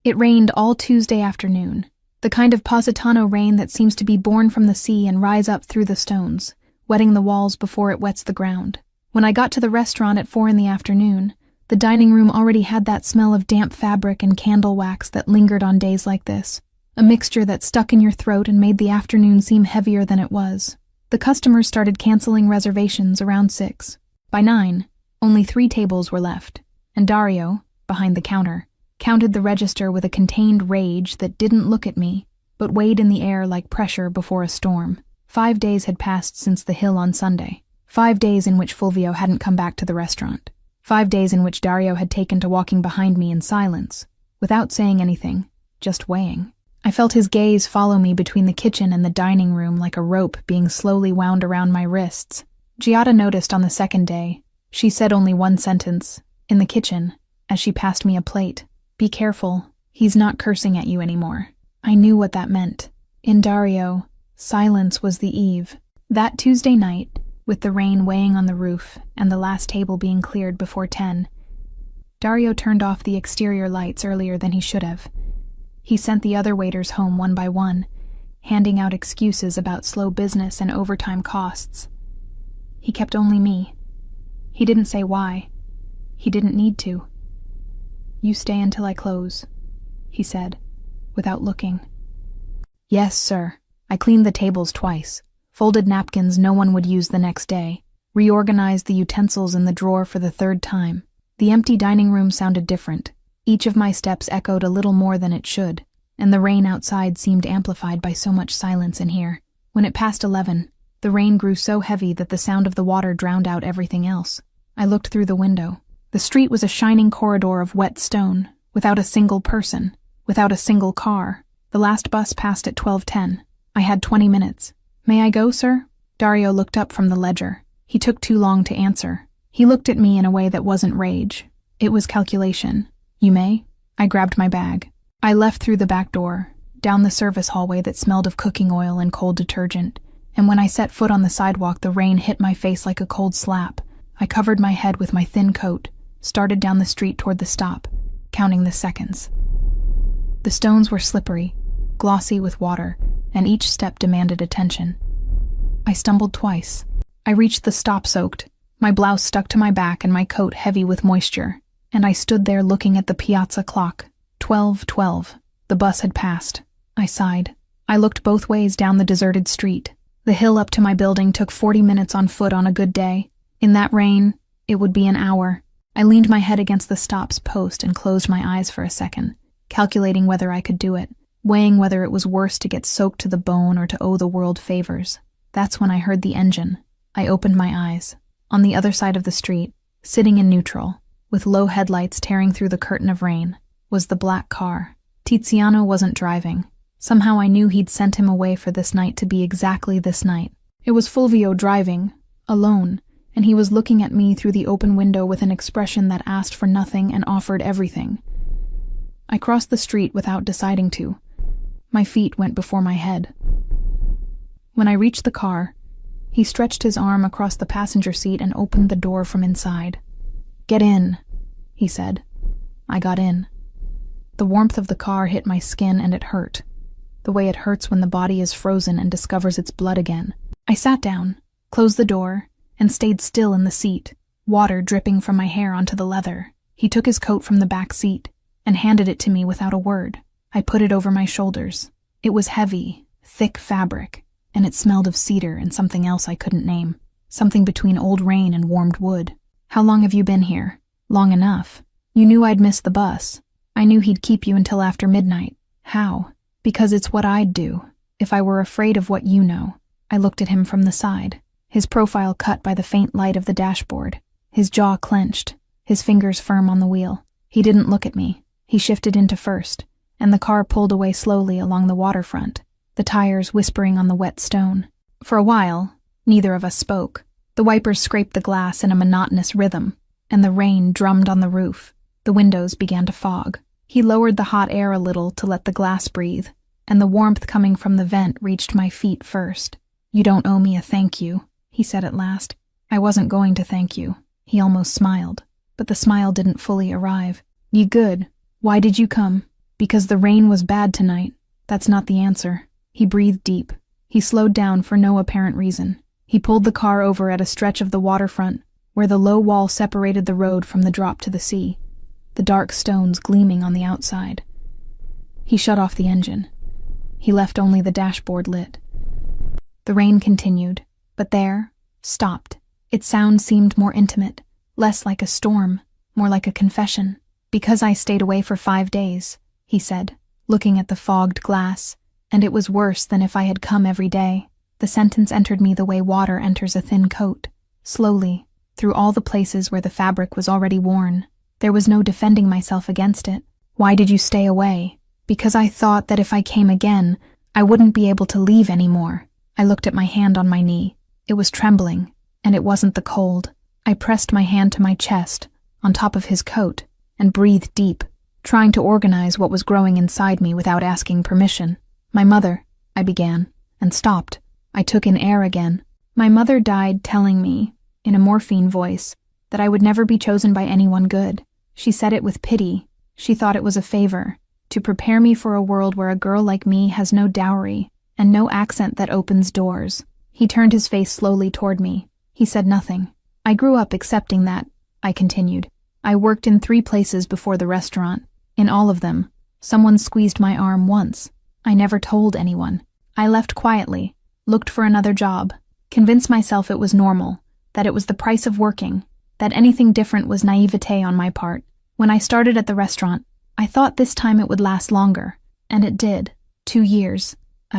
It rained all Tuesday afternoon, The kind of Positano rain that seems to be born from the sea and rise up through the stones, wetting the walls before it wets the ground. When I got to the restaurant at 4 p.m, the dining room already had that smell of damp fabric and candle wax that lingered on days like this, a mixture that stuck in your throat and made the afternoon seem heavier than it was. The customers started canceling reservations around 6. By 9, only 3 tables were left, and Dario, behind the counter, counted the register with a contained rage that didn't look at me, but weighed in the air like pressure before a storm. 5 days had passed since the hill on Sunday. 5 days in which Fulvio hadn't come back to the restaurant. 5 days in which Dario had taken to walking behind me in silence, without saying anything, just weighing. I felt his gaze follow me between the kitchen and the dining room like a rope being slowly wound around my wrists. Giada noticed on the second day. She said only one sentence, in the kitchen, as she passed me a plate. "Be careful, he's not cursing at you anymore." I knew what that meant. In Dario, silence was the eve. That Tuesday night, with the rain weighing on the roof and the last table being cleared before 10, Dario turned off the exterior lights earlier than he should have. He sent the other waiters home one by one, handing out excuses about slow business and overtime costs. He kept only me. He didn't say why. He didn't need to. "You stay until I close," he said, without looking. "Yes, sir." I cleaned the tables twice, folded napkins no one would use the next day, reorganized the utensils in the drawer for the 3rd time. The empty dining room sounded different. Each of my steps echoed a little more than it should, and the rain outside seemed amplified by so much silence in here. When it passed 11, the rain grew so heavy that the sound of the water drowned out everything else. I looked through the window. The street was a shining corridor of wet stone, without a single person, without a single car. The last bus passed at 12:10. I had 20 minutes. "May I go, sir?" Dario looked up from the ledger. He took too long to answer. He looked at me in a way that wasn't rage. It was calculation. "You may?" I grabbed my bag. I left through the back door, down the service hallway that smelled of cooking oil and cold detergent, and when I set foot on the sidewalk, the rain hit my face like a cold slap. I covered my head with my thin coat, started down the street toward the stop, counting the seconds. The stones were slippery, glossy with water, and each step demanded attention. I stumbled twice. I reached the stop soaked, my blouse stuck to my back and my coat heavy with moisture, and I stood there looking at the piazza clock. 12:12. The bus had passed. I sighed. I looked both ways down the deserted street. The hill up to my building took 40 minutes on foot on a good day. In that rain, it would be an hour. I leaned my head against the stop's post and closed my eyes for a second, calculating whether I could do it, weighing whether it was worse to get soaked to the bone or to owe the world favors. That's when I heard the engine. I opened my eyes. On the other side of the street, sitting in neutral, with low headlights tearing through the curtain of rain, was the black car. Tiziano wasn't driving. Somehow I knew he'd sent him away for this night to be exactly this night. It was Fulvio driving, alone, and he was looking at me through the open window with an expression that asked for nothing and offered everything. I crossed the street without deciding to. My feet went before my head. When I reached the car, he stretched his arm across the passenger seat and opened the door from inside. "Get in," he said. I got in. The warmth of the car hit my skin and it hurt, the way it hurts when the body is frozen and discovers its blood again. I sat down, closed the door, and stayed still in the seat, water dripping from my hair onto the leather. He took his coat from the back seat and handed it to me without a word. I put it over my shoulders. It was heavy, thick fabric, and it smelled of cedar and something else I couldn't name, something between old rain and warmed wood. "How long have you been here?" "Long enough. You knew I'd miss the bus. I knew he'd keep you until after midnight." "How?" "Because it's what I'd do, if I were afraid of what you know." I looked at him from the side, his profile cut by the faint light of the dashboard, his jaw clenched, his fingers firm on the wheel. He didn't look at me. He shifted into first, and the car pulled away slowly along the waterfront, the tires whispering on the wet stone. For a while, neither of us spoke. The wipers scraped the glass in a monotonous rhythm, and the rain drummed on the roof. The windows began to fog. He lowered the hot air a little to let the glass breathe, and the warmth coming from the vent reached my feet first. "You don't owe me a thank you," he said at last. "I wasn't going to thank you." He almost smiled, but the smile didn't fully arrive. "You good. Why did you come?" "Because the rain was bad tonight. That's not the answer. He breathed deep. He slowed down for no apparent reason. He pulled the car over at a stretch of the waterfront, where the low wall separated the road from the drop to the sea, the dark stones gleaming on the outside. He shut off the engine. He left only the dashboard lit. The rain continued, but there, stopped. Its sound seemed more intimate, less like a storm, more like a confession. Because I stayed away for 5 days, he said, looking at the fogged glass, and it was worse than if I had come every day. The sentence entered me the way water enters a thin coat, slowly, through all the places where the fabric was already worn. There was no defending myself against it. Why did you stay away? Because I thought that if I came again, I wouldn't be able to leave anymore. I looked at my hand on my knee. It was trembling, and it wasn't the cold. I pressed my hand to my chest, on top of his coat, and breathed deep, trying to organize what was growing inside me without asking permission. My mother, I began, and stopped. I took in air again. My mother died telling me, in a morphine voice, that I would never be chosen by anyone good. She said it with pity. She thought it was a favor, to prepare me for a world where a girl like me has no dowry, and no accent that opens doors. He turned his face slowly toward me. He said nothing. I grew up accepting that, I continued. I worked in 3 places before the restaurant. In all of them, someone squeezed my arm once. I never told anyone. I left quietly, looked for another job, convinced myself it was normal, that it was the price of working, that anything different was naivete on my part. When I started at the restaurant, I thought this time it would last longer, and it did. 2 years.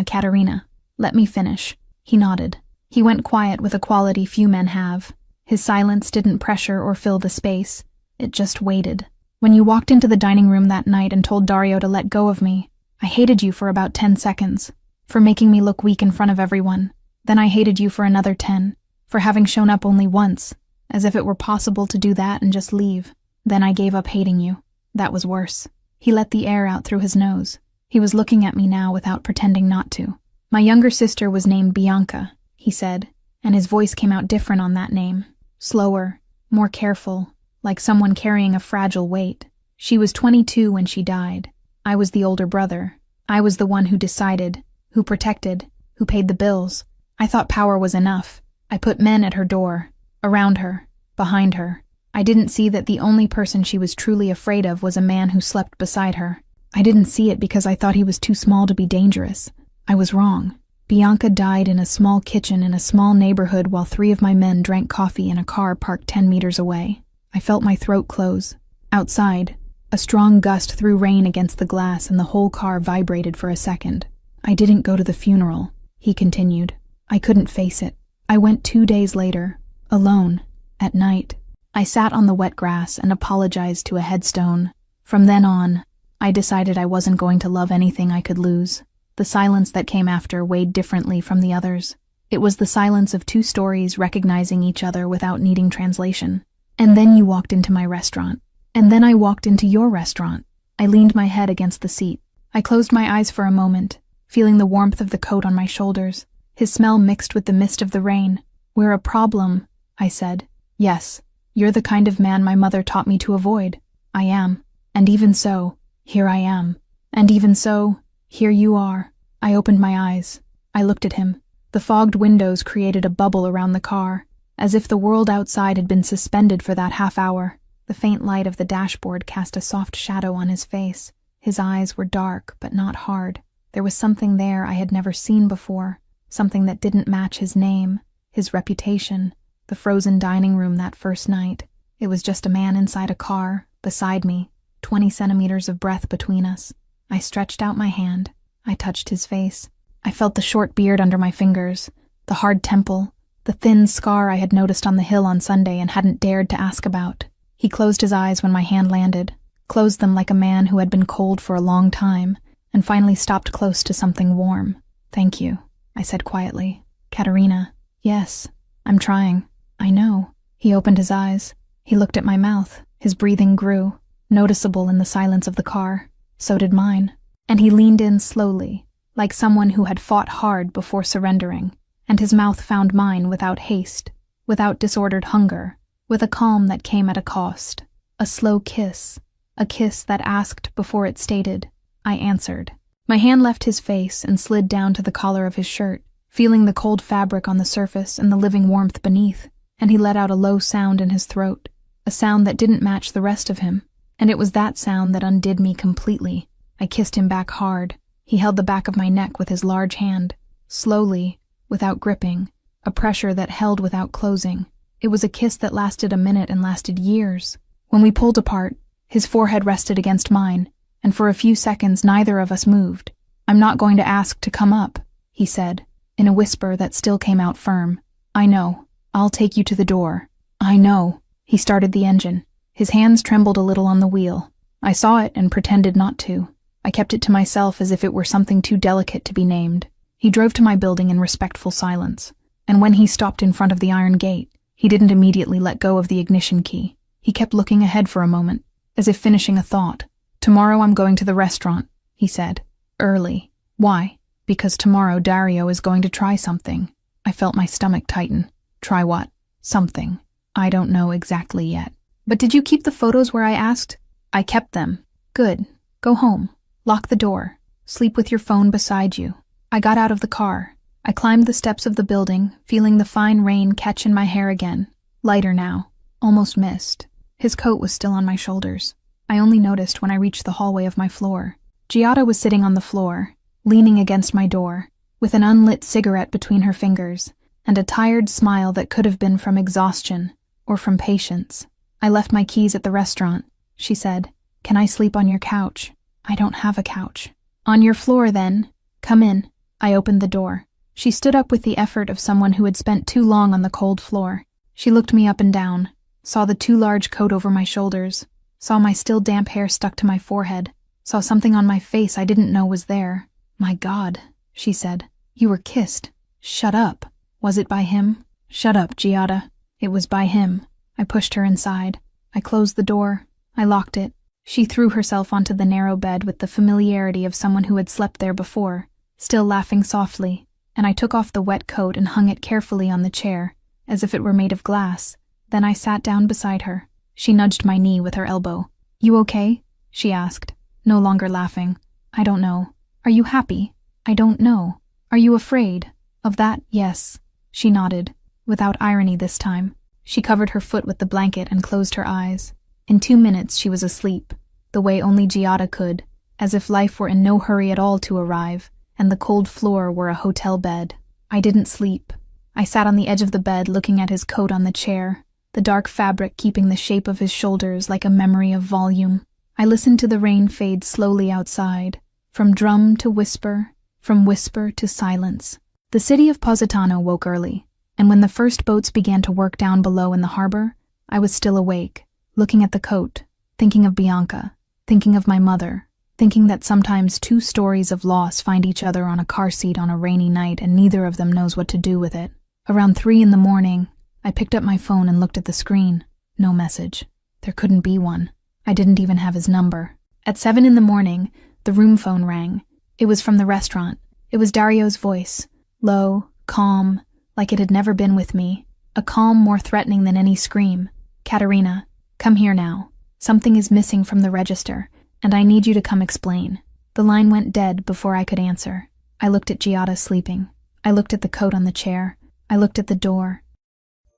Katerina, let me finish. He nodded. He went quiet with a quality few men have. His silence didn't pressure or fill the space. It just waited. When you walked into the dining room that night and told Dario to let go of me, I hated you for about 10 seconds, for making me look weak in front of everyone. Then I hated you for another 10, for having shown up only once, as if it were possible to do that and just leave. Then I gave up hating you. That was worse. He let the air out through his nose. He was looking at me now without pretending not to. My younger sister was named Bianca, he said, and his voice came out different on that name. Slower, more careful, like someone carrying a fragile weight. She was 22 when she died. I was the older brother. I was the one who decided, who protected, who paid the bills. I thought power was enough. I put men at her door, around her, behind her. I didn't see that the only person she was truly afraid of was a man who slept beside her. I didn't see it because I thought he was too small to be dangerous. I was wrong. Bianca died in a small kitchen in a small neighborhood while 3 of my men drank coffee in a car parked 10 meters away. I felt my throat close. Outside, a strong gust threw rain against the glass and the whole car vibrated for a second. I didn't go to the funeral, he continued. I couldn't face it. I went 2 days later, alone, at night. I sat on the wet grass and apologized to a headstone. From then on, I decided I wasn't going to love anything I could lose. The silence that came after weighed differently from the others. It was the silence of 2 stories recognizing each other without needing translation. And then you walked into my restaurant. And then I walked into your restaurant. I leaned my head against the seat. I closed my eyes for a moment, feeling the warmth of the coat on my shoulders, his smell mixed with the mist of the rain. We're a problem, I said. Yes, you're the kind of man my mother taught me to avoid. I am. And even so, here I am. And even so, here you are. I opened my eyes. I looked at him. The fogged windows created a bubble around the car, as if the world outside had been suspended for that half hour. The faint light of the dashboard cast a soft shadow on his face. His eyes were dark, but not hard. There was something there I had never seen before, something that didn't match his name, his reputation, the frozen dining room that first night. It was just a man inside a car, beside me, 20 centimeters of breath between us. I stretched out my hand. I touched his face. I felt the short beard under my fingers, the hard temple, the thin scar I had noticed on the hill on Sunday and hadn't dared to ask about. He closed his eyes when my hand landed, closed them like a man who had been cold for a long time, and finally stopped close to something warm. Thank you, I said quietly. Katerina. Yes, I'm trying. I know. He opened his eyes. He looked at my mouth. His breathing grew, noticeable in the silence of the car. So did mine. And he leaned in slowly, like someone who had fought hard before surrendering, and his mouth found mine without haste, without disordered hunger, with a calm that came at a cost. A slow kiss, a kiss that asked before it stated. I answered. My hand left his face and slid down to the collar of his shirt, feeling the cold fabric on the surface and the living warmth beneath, and he let out a low sound in his throat, a sound that didn't match the rest of him, and it was that sound that undid me completely. I kissed him back hard. He held the back of my neck with his large hand, slowly, without gripping, a pressure that held without closing. It was a kiss that lasted a minute and lasted years. When we pulled apart, his forehead rested against mine, and for a few seconds neither of us moved. "I'm not going to ask to come up," he said, in a whisper that still came out firm. "I know. I'll take you to the door. I know." He started the engine. His hands trembled a little on the wheel. I saw it and pretended not to. I kept it to myself as if it were something too delicate to be named. He drove to my building in respectful silence, and when he stopped in front of the iron gate, he didn't immediately let go of the ignition key. He kept looking ahead for a moment, as if finishing a thought. "Tomorrow I'm going to the restaurant," he said. "Early. Why?" "Because tomorrow Dario is going to try something." I felt my stomach tighten. "Try what?" "Something. I don't know exactly yet." "But did you keep the photos where I asked?" "I kept them." "Good. Go home. Lock the door. Sleep with your phone beside you." I got out of the car. I climbed the steps of the building, feeling the fine rain catch in my hair again. Lighter now. Almost mist. His coat was still on my shoulders. I only noticed when I reached the hallway of my floor. Giada was sitting on the floor, leaning against my door, with an unlit cigarette between her fingers, and a tired smile that could have been from exhaustion or from patience. "I left my keys at the restaurant," she said. "Can I sleep on your couch?" "I don't have a couch." "On your floor, then. Come in." I opened the door. She stood up with the effort of someone who had spent too long on the cold floor. She looked me up and down, saw the too large coat over my shoulders, saw my still damp hair stuck to my forehead, saw something on my face I didn't know was there. "My God," she said. "You were kissed." "Shut up." "Was it by him?" "Shut up, Giada." "It was by him." I pushed her inside. I closed the door. I locked it. She threw herself onto the narrow bed with the familiarity of someone who had slept there before, still laughing softly, and I took off the wet coat and hung it carefully on the chair, as if it were made of glass. Then I sat down beside her. She nudged my knee with her elbow. "You okay?" she asked, no longer laughing. "I don't know." "Are you happy?" "I don't know." "Are you afraid?" "Of that, yes." She nodded, without irony this time. She covered her foot with the blanket and closed her eyes. In 2 minutes she was asleep, the way only Giada could, as if life were in no hurry at all to arrive, and the cold floor were a hotel bed. I didn't sleep. I sat on the edge of the bed looking at his coat on the chair, the dark fabric keeping the shape of his shoulders like a memory of volume. I listened to the rain fade slowly outside, from drum to whisper, from whisper to silence. The city of Positano woke early, and when the first boats began to work down below in the harbor, I was still awake, looking at the coat, thinking of Bianca, thinking of my mother, thinking that sometimes 2 stories of loss find each other on a car seat on a rainy night and neither of them knows what to do with it. Around 3 in the morning, I picked up my phone and looked at the screen. No message. There couldn't be one. I didn't even have his number. At 7 in the morning, the room phone rang. It was from the restaurant. It was Dario's voice, low, calm, like it had never been with me, a calm more threatening than any scream. "Katerina, come here now. Something is missing from the register, and I need you to come explain." The line went dead before I could answer. I looked at Giada sleeping. I looked at the coat on the chair. I looked at the door.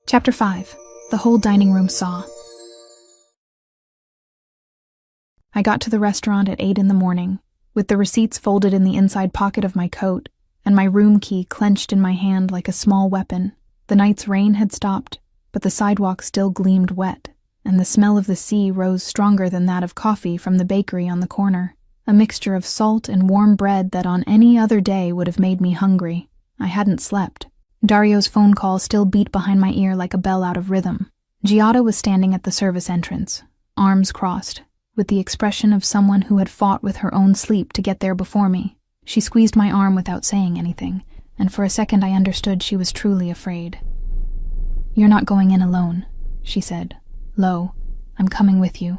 Chapter 5. The whole dining room saw. I got to the restaurant at 8 in the morning, with the receipts folded in the inside pocket of my coat, and my room key clenched in my hand like a small weapon. The night's rain had stopped, but the sidewalk still gleamed wet, and the smell of the sea rose stronger than that of coffee from the bakery on the corner, a mixture of salt and warm bread that on any other day would have made me hungry. I hadn't slept. Dario's phone call still beat behind my ear like a bell out of rhythm. Giada was standing at the service entrance, arms crossed, with the expression of someone who had fought with her own sleep to get there before me. She squeezed my arm without saying anything, and for a second I understood she was truly afraid. "You're not going in alone," she said, low. "I'm coming with you.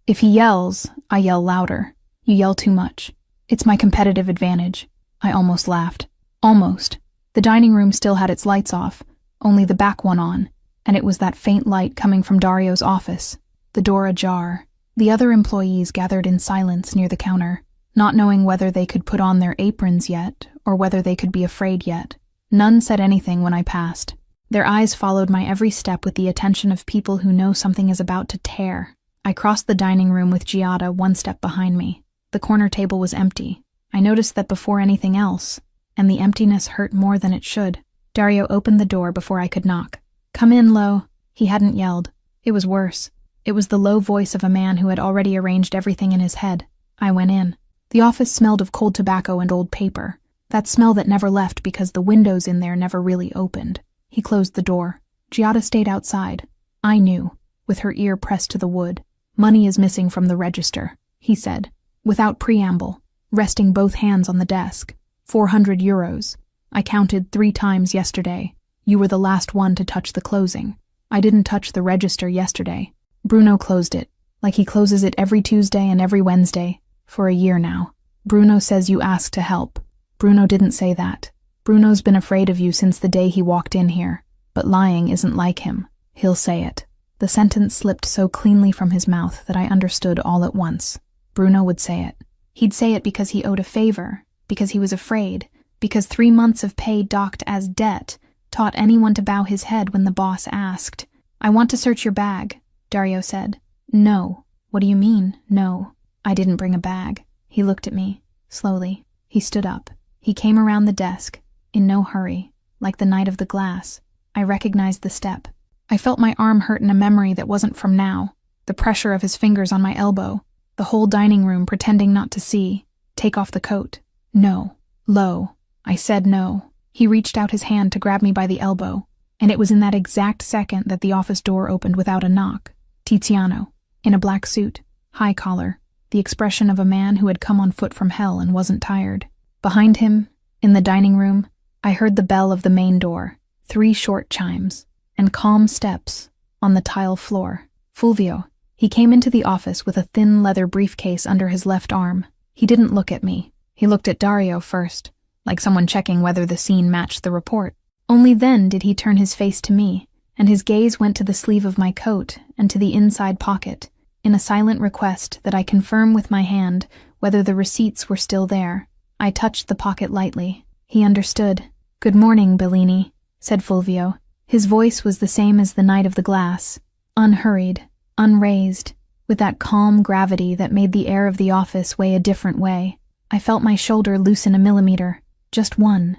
If he yells, I yell louder. You yell too much. It's my competitive advantage." I almost laughed. Almost. The dining room still had its lights off, only the back one on, and it was that faint light coming from Dario's office, the door ajar. The other employees gathered in silence near the counter. not knowing whether they could put on their aprons yet, or whether they could be afraid yet. None said anything when I passed. Their eyes followed my every step with the attention of people who know something is about to tear. I crossed the dining room with Giada one step behind me. The corner table was empty. I noticed that before anything else, and the emptiness hurt more than it should. Dario opened the door before I could knock. "Come in, Lo." He hadn't yelled. It was worse. It was the low voice of a man who had already arranged everything in his head. I went in. The office smelled of cold tobacco and old paper. That smell that never left because the windows in there never really opened. He closed the door. Giada stayed outside. I knew, with her ear pressed to the wood. "Money is missing from the register," he said, without preamble, resting both hands on the desk. 400 euros. I counted 3 times yesterday. You were the last one to touch the closing. I didn't touch the register yesterday. Bruno closed it, like he closes it every Tuesday and every Wednesday, for a year now. Bruno says you asked to help. Bruno didn't say that. Bruno's been afraid of you since the day he walked in here, but lying isn't like him. He'll say it. The sentence slipped so cleanly from his mouth that I understood all at once. Bruno would say it. He'd say it because he owed a favor, because he was afraid, because 3 months of pay docked as debt taught anyone to bow his head when the boss asked. "I want to search your bag," Dario said. "No." "What do you mean, no?" "I didn't bring a bag." He looked at me, slowly. He stood up. He came around the desk, in no hurry, like the Knight of the Glass. I recognized the step. I felt my arm hurt in a memory that wasn't from now, the pressure of his fingers on my elbow, the whole dining room pretending not to see. "Take off the coat." "No." "Lo." I said no. He reached out his hand to grab me by the elbow, and it was in that exact second that the office door opened without a knock. Tiziano, in a black suit, high collar, the expression of a man who had come on foot from hell and wasn't tired. Behind him, in the dining room, I heard the bell of the main door, 3 short chimes, and calm steps on the tile floor. Fulvio. He came into the office with a thin leather briefcase under his left arm. He didn't look at me. He looked at Dario first, like someone checking whether the scene matched the report. Only then did he turn his face to me, and his gaze went to the sleeve of my coat and to the inside pocket, in a silent request that I confirm with my hand whether the receipts were still there. I touched the pocket lightly. He understood. "Good morning, Bellini," said Fulvio. His voice was the same as the Knight of the Glass, unhurried, unraised, with that calm gravity that made the air of the office weigh a different way. I felt my shoulder loosen a millimeter, just one.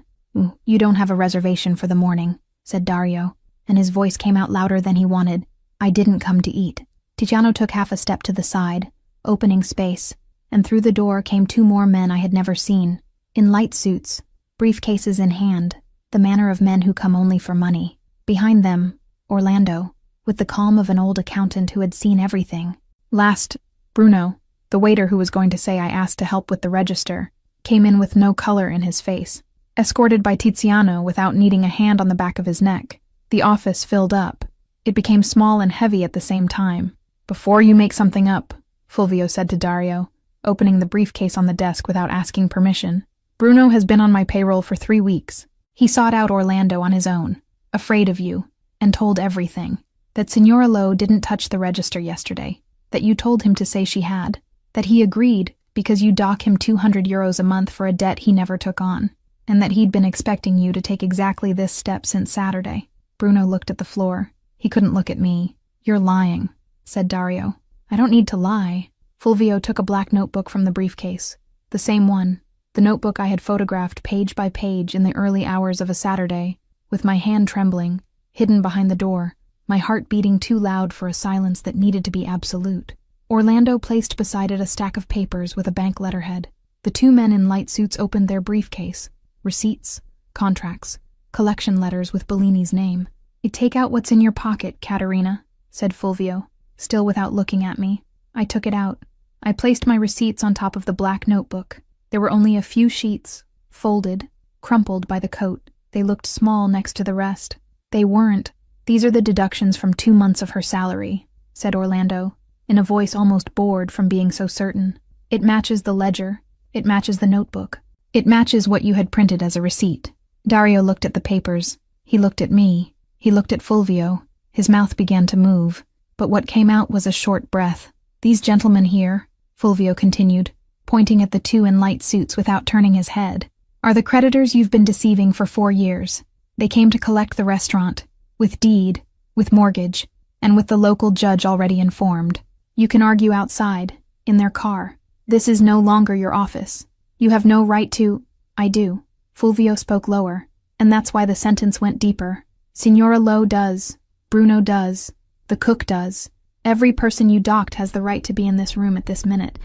"You don't have a reservation for the morning," said Dario, and his voice came out louder than he wanted. "I didn't come to eat." Tiziano took half a step to the side, opening space, and through the door came 2 more men I had never seen, in light suits, briefcases in hand, the manner of men who come only for money. Behind them, Orlando, with the calm of an old accountant who had seen everything. Last, Bruno, the waiter who was going to say I asked to help with the register, came in with no color in his face, escorted by Tiziano without needing a hand on the back of his neck. The office filled up. It became small and heavy at the same time. "Before you make something up," Fulvio said to Dario, opening the briefcase on the desk without asking permission, "Bruno has been on my payroll for 3 weeks. He sought out Orlando on his own, afraid of you, and told everything. That Signora Lo didn't touch the register yesterday, that you told him to say she had, that he agreed because you dock him 200 euros a month for a debt he never took on, and that he'd been expecting you to take exactly this step since Saturday." Bruno looked at the floor. He couldn't look at me. "You're lying," said Dario. "I don't need to lie." Fulvio took a black notebook from the briefcase, the same one, the notebook I had photographed page by page in the early hours of a Saturday, with my hand trembling, hidden behind the door, my heart beating too loud for a silence that needed to be absolute. Orlando placed beside it a stack of papers with a bank letterhead. The 2 men in light suits opened their briefcase. Receipts, contracts, collection letters with Bellini's name. "Take out what's in your pocket, Caterina," said Fulvio, still without looking at me. I took it out. I placed my receipts on top of the black notebook. There were only a few sheets, folded, crumpled by the coat. They looked small next to the rest. "They weren't. These are the deductions from 2 months of her salary," said Orlando, in a voice almost bored from being so certain. "It matches the ledger. It matches the notebook. It matches what you had printed as a receipt." Dario looked at the papers. He looked at me. He looked at Fulvio. His mouth began to move, but what came out was a short breath. "These gentlemen here," Fulvio continued, pointing at the two in light suits without turning his head, "are the creditors you've been deceiving for 4 years. They came to collect the restaurant, with deed, with mortgage, and with the local judge already informed. You can argue outside, in their car. This is no longer your office. You have no right to—" "I do." Fulvio spoke lower, and that's why the sentence went deeper. "Signora Lowe does. Bruno does. The cook does. Every person you docked has the right to be in this room at this minute.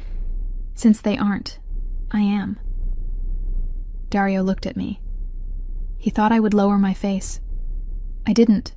Since they aren't, I am." Dario looked at me. He thought I would lower my face. I didn't.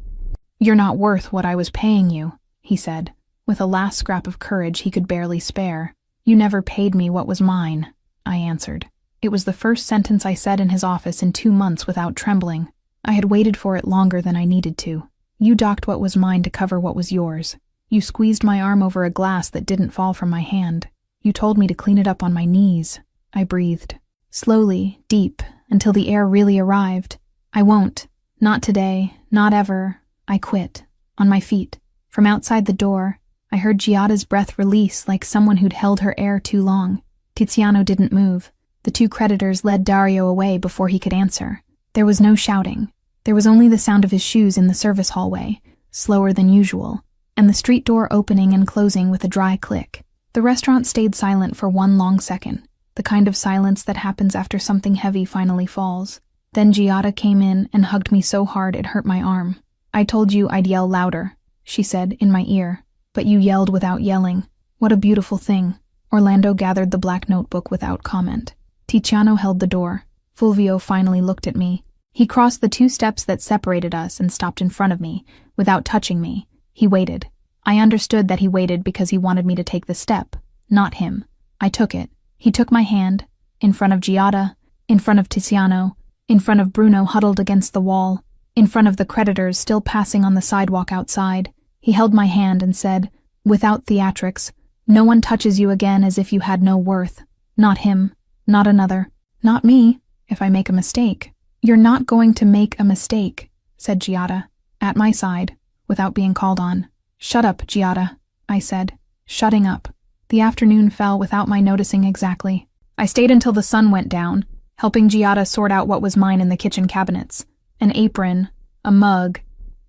"You're not worth what I was paying you," he said, with a last scrap of courage he could barely spare. "You never paid me what was mine," I answered. It was the first sentence I said in his office in 2 months without trembling. I had waited for it longer than I needed to. "You docked what was mine to cover what was yours. You squeezed my arm over a glass that didn't fall from my hand. You told me to clean it up on my knees." I breathed. Slowly, deep, until the air really arrived. "I won't. Not today. Not ever." I quit. On my feet. From outside the door, I heard Giada's breath release like someone who'd held her air too long. Tiziano didn't move. The 2 creditors led Dario away before he could answer. There was no shouting. There was only the sound of his shoes in the service hallway, slower than usual, and the street door opening and closing with a dry click. The restaurant stayed silent for 1 long second, the kind of silence that happens after something heavy finally falls. Then Giada came in and hugged me so hard it hurt my arm. "I told you I'd yell louder," she said in my ear, "but you yelled without yelling. What a beautiful thing." Orlando gathered the black notebook without comment. Tiziano held the door. Fulvio finally looked at me. He crossed the 2 steps that separated us and stopped in front of me, without touching me. He waited. I understood that he waited because he wanted me to take the step, not him. I took it. He took my hand, in front of Giada, in front of Tiziano, in front of Bruno huddled against the wall, in front of the creditors still passing on the sidewalk outside. He held my hand and said, without theatrics, "No one touches you again as if you had no worth. Not him. Not another. Not me, if I make a mistake." "You're not going to make a mistake," said Giada, at my side, without being called on. "Shut up, Giada," I said, shutting up. The afternoon fell without my noticing exactly. I stayed until the sun went down, helping Giada sort out what was mine in the kitchen cabinets. An apron, a mug,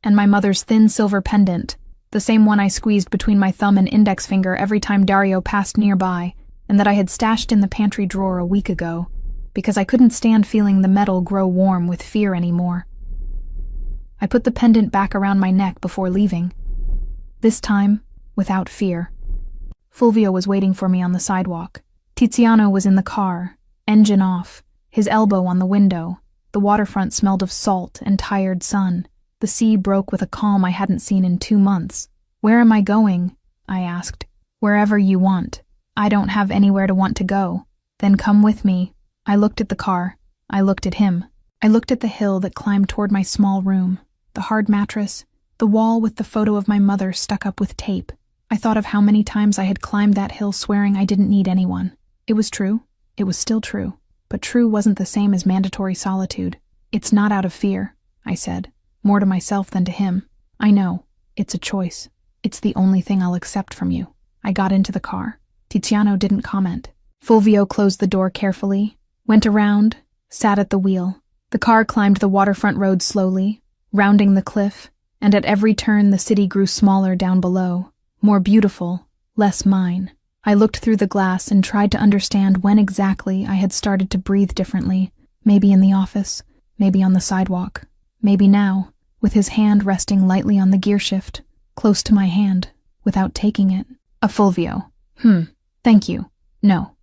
and my mother's thin silver pendant, the same one I squeezed between my thumb and index finger every time Dario passed nearby, and that I had stashed in the pantry drawer a week ago, because I couldn't stand feeling the metal grow warm with fear anymore. I put the pendant back around my neck before leaving. This time, without fear. Fulvio was waiting for me on the sidewalk. Tiziano was in the car, engine off, his elbow on the window. The waterfront smelled of salt and tired sun. The sea broke with a calm I hadn't seen in 2 months. "Where am I going?" I asked. "Wherever you want. I don't have anywhere to want to go." "Then come with me." I looked at the car. I looked at him. I looked at the hill that climbed toward my small room, the hard mattress, the wall with the photo of my mother stuck up with tape. I thought of how many times I had climbed that hill swearing I didn't need anyone. It was true. It was still true. But true wasn't the same as mandatory solitude. "It's not out of fear," I said, more to myself than to him. "I know. It's a choice. It's the only thing I'll accept from you." I got into the car. Tiziano didn't comment. Fulvio closed the door carefully, went around, sat at the wheel. The car climbed the waterfront road slowly, rounding the cliff, and at every turn the city grew smaller down below, more beautiful, less mine. I looked through the glass and tried to understand when exactly I had started to breathe differently, maybe in the office, maybe on the sidewalk, maybe now, with his hand resting lightly on the gear shift, close to my hand, without taking it. A Fulvio. Thank you. No.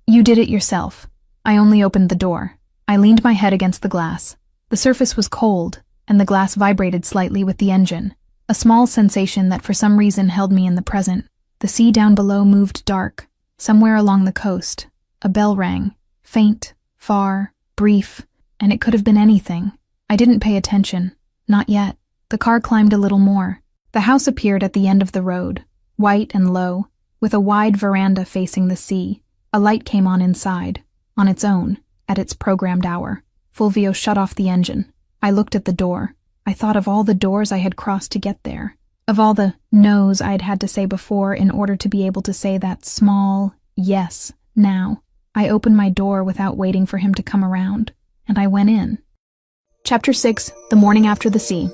You did it yourself. I only opened the door. I leaned my head against the glass. The surface was cold, and the glass vibrated slightly with the engine, a small sensation that for some reason held me in the present. The sea down below moved dark. Somewhere along the coast, a bell rang, faint, far, brief, and it could have been anything. I didn't pay attention. Not yet. The car climbed a little more. The house appeared at the end of the road, white and low, with a wide veranda facing the sea. A light came on inside, on its own, at its programmed hour. Fulvio shut off the engine. I looked at the door. I thought of all the doors I had crossed to get there, of all the no's I'd had to say before in order to be able to say that small yes Now, I opened my door without waiting for him to come around, and I went in. Chapter 6: The Morning After the Sea.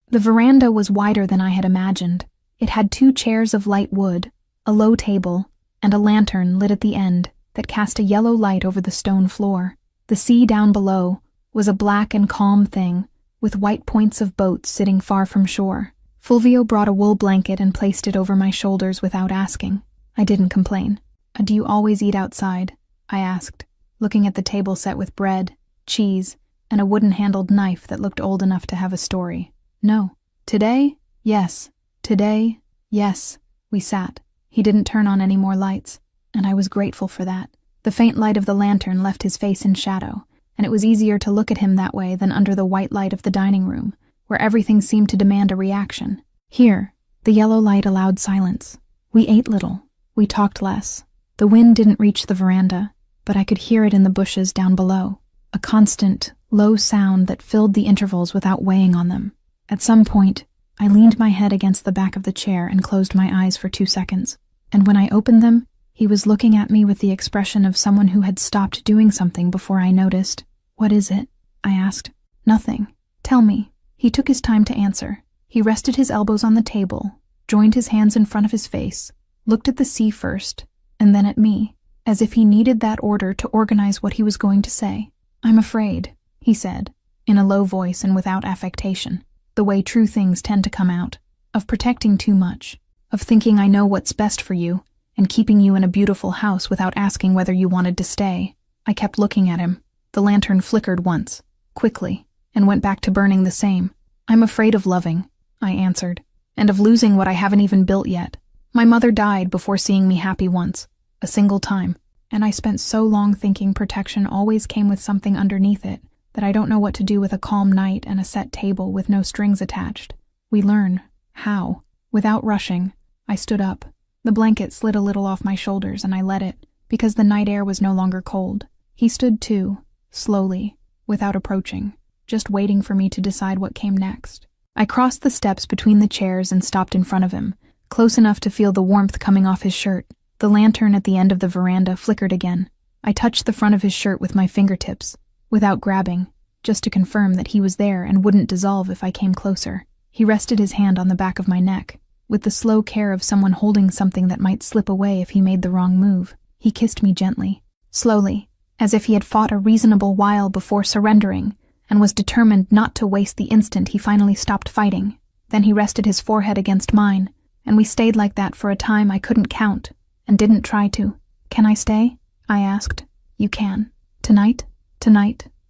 The veranda was wider than I had imagined. It had 2 chairs of light wood, a low table, and a lantern lit at the end that cast a yellow light over the stone floor. The sea down below was a black and calm thing, with white points of boats sitting far from shore. Fulvio brought a wool blanket and placed it over my shoulders without asking. I didn't complain. "Do you always eat outside?" I asked, looking at the table set with bread, cheese, and a wooden-handled knife that looked old enough to have a story. "No. Today? Yes. Today? Yes." We sat. He didn't turn on any more lights, and I was grateful for that. The faint light of the lantern left his face in shadow, and it was easier to look at him that way than under the white light of the dining room, where everything seemed to demand a reaction. Here, the yellow light allowed silence. We ate little. We talked less. The wind didn't reach the veranda, but I could hear it in the bushes down below, a constant, low sound that filled the intervals without weighing on them. At some point, I leaned my head against the back of the chair and closed my eyes for 2 seconds, and when I opened them, he was looking at me with the expression of someone who had stopped doing something before I noticed. "What is it?" I asked. "Nothing. Tell me." He took his time to answer. He rested his elbows on the table, joined his hands in front of his face, looked at the sea first, and then at me, as if he needed that order to organize what he was going to say. "I'm afraid," he said, in a low voice and without affectation, the way true things tend to come out, "of protecting too much, of thinking I know what's best for you, and keeping you in a beautiful house without asking whether you wanted to stay." I kept looking at him. The lantern flickered once, quickly, and went back to burning the same. "I'm afraid of loving," I answered, "and of losing what I haven't even built yet. My mother died before seeing me happy once, a single time, and I spent so long thinking protection always came with something underneath it that I don't know what to do with a calm night and a set table with no strings attached. We learn. How? Without rushing, I stood up. The blanket slid a little off my shoulders and I let it, because the night air was no longer cold. He stood too, slowly, without approaching, just waiting for me to decide what came next. I crossed the steps between the chairs and stopped in front of him, close enough to feel the warmth coming off his shirt. The lantern at the end of the veranda flickered again. I touched the front of his shirt with my fingertips, without grabbing, just to confirm that he was there and wouldn't dissolve if I came closer. He rested his hand on the back of my neck, with the slow care of someone holding something that might slip away if he made the wrong move. He kissed me gently, slowly, as if he had fought a reasonable while before surrendering, and was determined not to waste the instant he finally stopped fighting. Then he rested his forehead against mine, and we stayed like that for a time I couldn't count, and didn't try to. "Can I stay?" I asked. "You can. Tonight,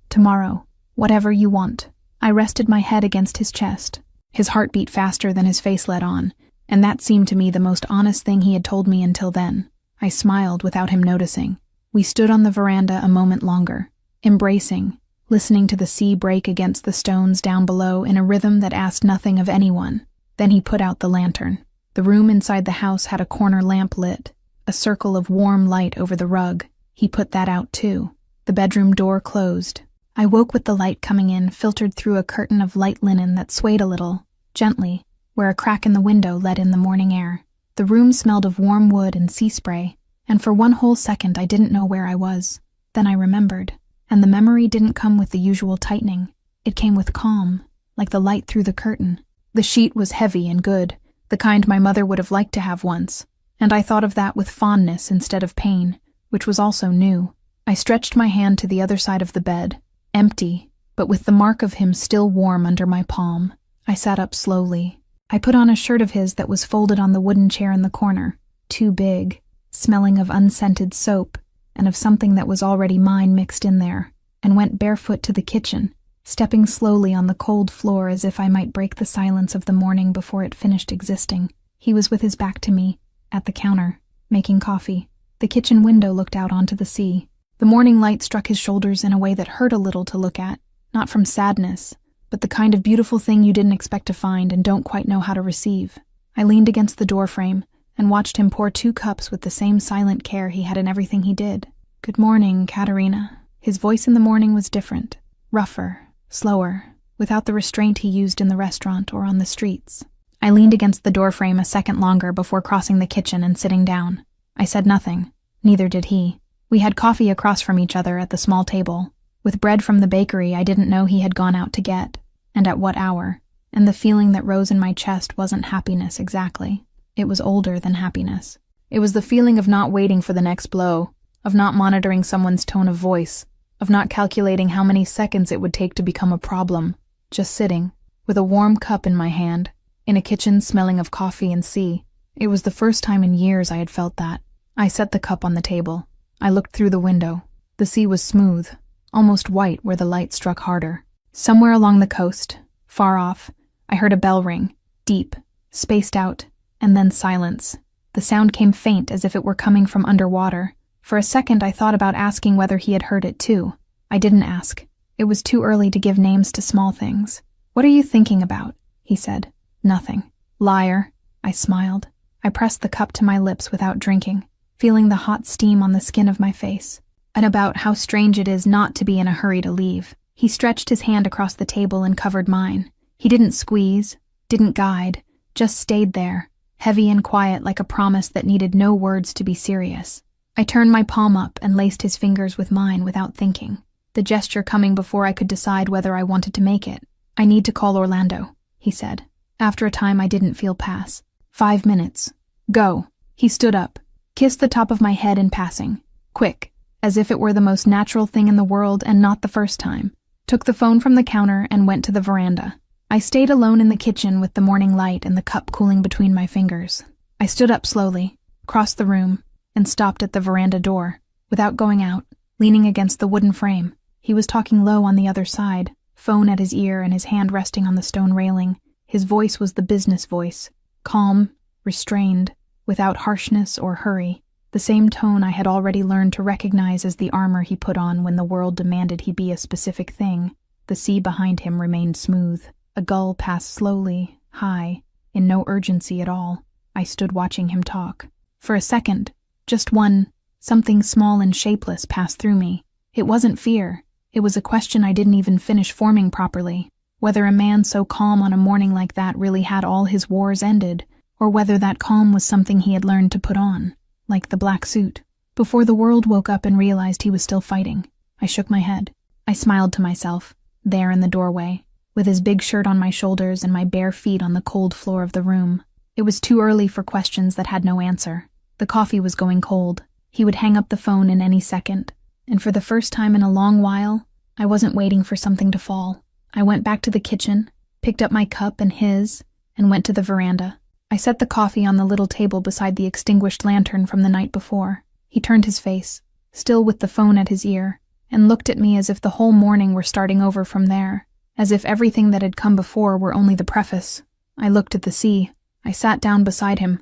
tomorrow, whatever you want." I rested my head against his chest. His heart beat faster than his face let on, and that seemed to me the most honest thing he had told me until then. I smiled without him noticing. We stood on the veranda a moment longer, embracing, listening to the sea break against the stones down below in a rhythm that asked nothing of anyone. Then he put out the lantern. The room inside the house had a corner lamp lit, a circle of warm light over the rug. He put that out too. The bedroom door closed. I woke with the light coming in, filtered through a curtain of light linen that swayed a little, gently, where a crack in the window let in the morning air. The room smelled of warm wood and sea spray, and for one whole second I didn't know where I was. Then I remembered, and the memory didn't come with the usual tightening. It came with calm, like the light through the curtain. The sheet was heavy and good, the kind my mother would have liked to have once, and I thought of that with fondness instead of pain, which was also new. I stretched my hand to the other side of the bed, empty, but with the mark of him still warm under my palm. I sat up slowly. I put on a shirt of his that was folded on the wooden chair in the corner, too big, smelling of unscented soap, and of something that was already mine mixed in there, and went barefoot to the kitchen, stepping slowly on the cold floor as if I might break the silence of the morning before it finished existing. He was with his back to me, at the counter, making coffee. The kitchen window looked out onto the sea. The morning light struck his shoulders in a way that hurt a little to look at, not from sadness, but the kind of beautiful thing you didn't expect to find and don't quite know how to receive. I leaned against the doorframe and watched him pour 2 cups with the same silent care he had in everything he did. "Good morning, Katerina." His voice in the morning was different, rougher, slower, without the restraint he used in the restaurant or on the streets. I leaned against the doorframe a second longer before crossing the kitchen and sitting down. I said nothing. Neither did he. We had coffee across from each other at the small table. With bread from the bakery I didn't know he had gone out to get, and at what hour. And the feeling that rose in my chest wasn't happiness exactly. It was older than happiness. It was the feeling of not waiting for the next blow, of not monitoring someone's tone of voice, of not calculating how many seconds it would take to become a problem, just sitting, with a warm cup in my hand, in a kitchen smelling of coffee and sea. It was the first time in years I had felt that. I set the cup on the table. I looked through the window. The sea was smooth, almost white where the light struck harder. Somewhere along the coast, far off, I heard a bell ring, deep, spaced out, and then silence. The sound came faint as if it were coming from underwater. For a second I thought about asking whether he had heard it too. I didn't ask. It was too early to give names to small things. "What are you thinking about?" he said. "Nothing." "Liar." I smiled. I pressed the cup to my lips without drinking, feeling the hot steam on the skin of my face. And about how strange it is not to be in a hurry to leave. He stretched his hand across the table and covered mine. He didn't squeeze, didn't guide, just stayed there, heavy and quiet like a promise that needed no words to be serious. I turned my palm up and laced his fingers with mine without thinking, the gesture coming before I could decide whether I wanted to make it. "I need to call Orlando," he said. After a time I didn't feel pass. 5 minutes. "Go." He stood up, kissed the top of my head in passing. Quick, as if it were the most natural thing in the world and not the first time. Took the phone from the counter and went to the veranda. I stayed alone in the kitchen with the morning light and the cup cooling between my fingers. I stood up slowly, crossed the room, and stopped at the veranda door, without going out, leaning against the wooden frame. He was talking low on the other side, phone at his ear and his hand resting on the stone railing. His voice was the business voice, calm, restrained, without harshness or hurry, the same tone I had already learned to recognize as the armor he put on when the world demanded he be a specific thing. The sea behind him remained smooth. A gull passed slowly, high, in no urgency at all. I stood watching him talk. For a second, just one, something small and shapeless passed through me. It wasn't fear. It was a question I didn't even finish forming properly. Whether a man so calm on a morning like that really had all his wars ended, or whether that calm was something he had learned to put on, like the black suit, before the world woke up and realized he was still fighting. I shook my head. I smiled to myself, there in the doorway, with his big shirt on my shoulders and my bare feet on the cold floor of the room. It was too early for questions that had no answer. The coffee was going cold. He would hang up the phone in any second. And for the first time in a long while, I wasn't waiting for something to fall. I went back to the kitchen, picked up my cup and his, and went to the veranda. I set the coffee on the little table beside the extinguished lantern from the night before. He turned his face, still with the phone at his ear, and looked at me as if the whole morning were starting over from there, as if everything that had come before were only the preface. I looked at the sea. I sat down beside him,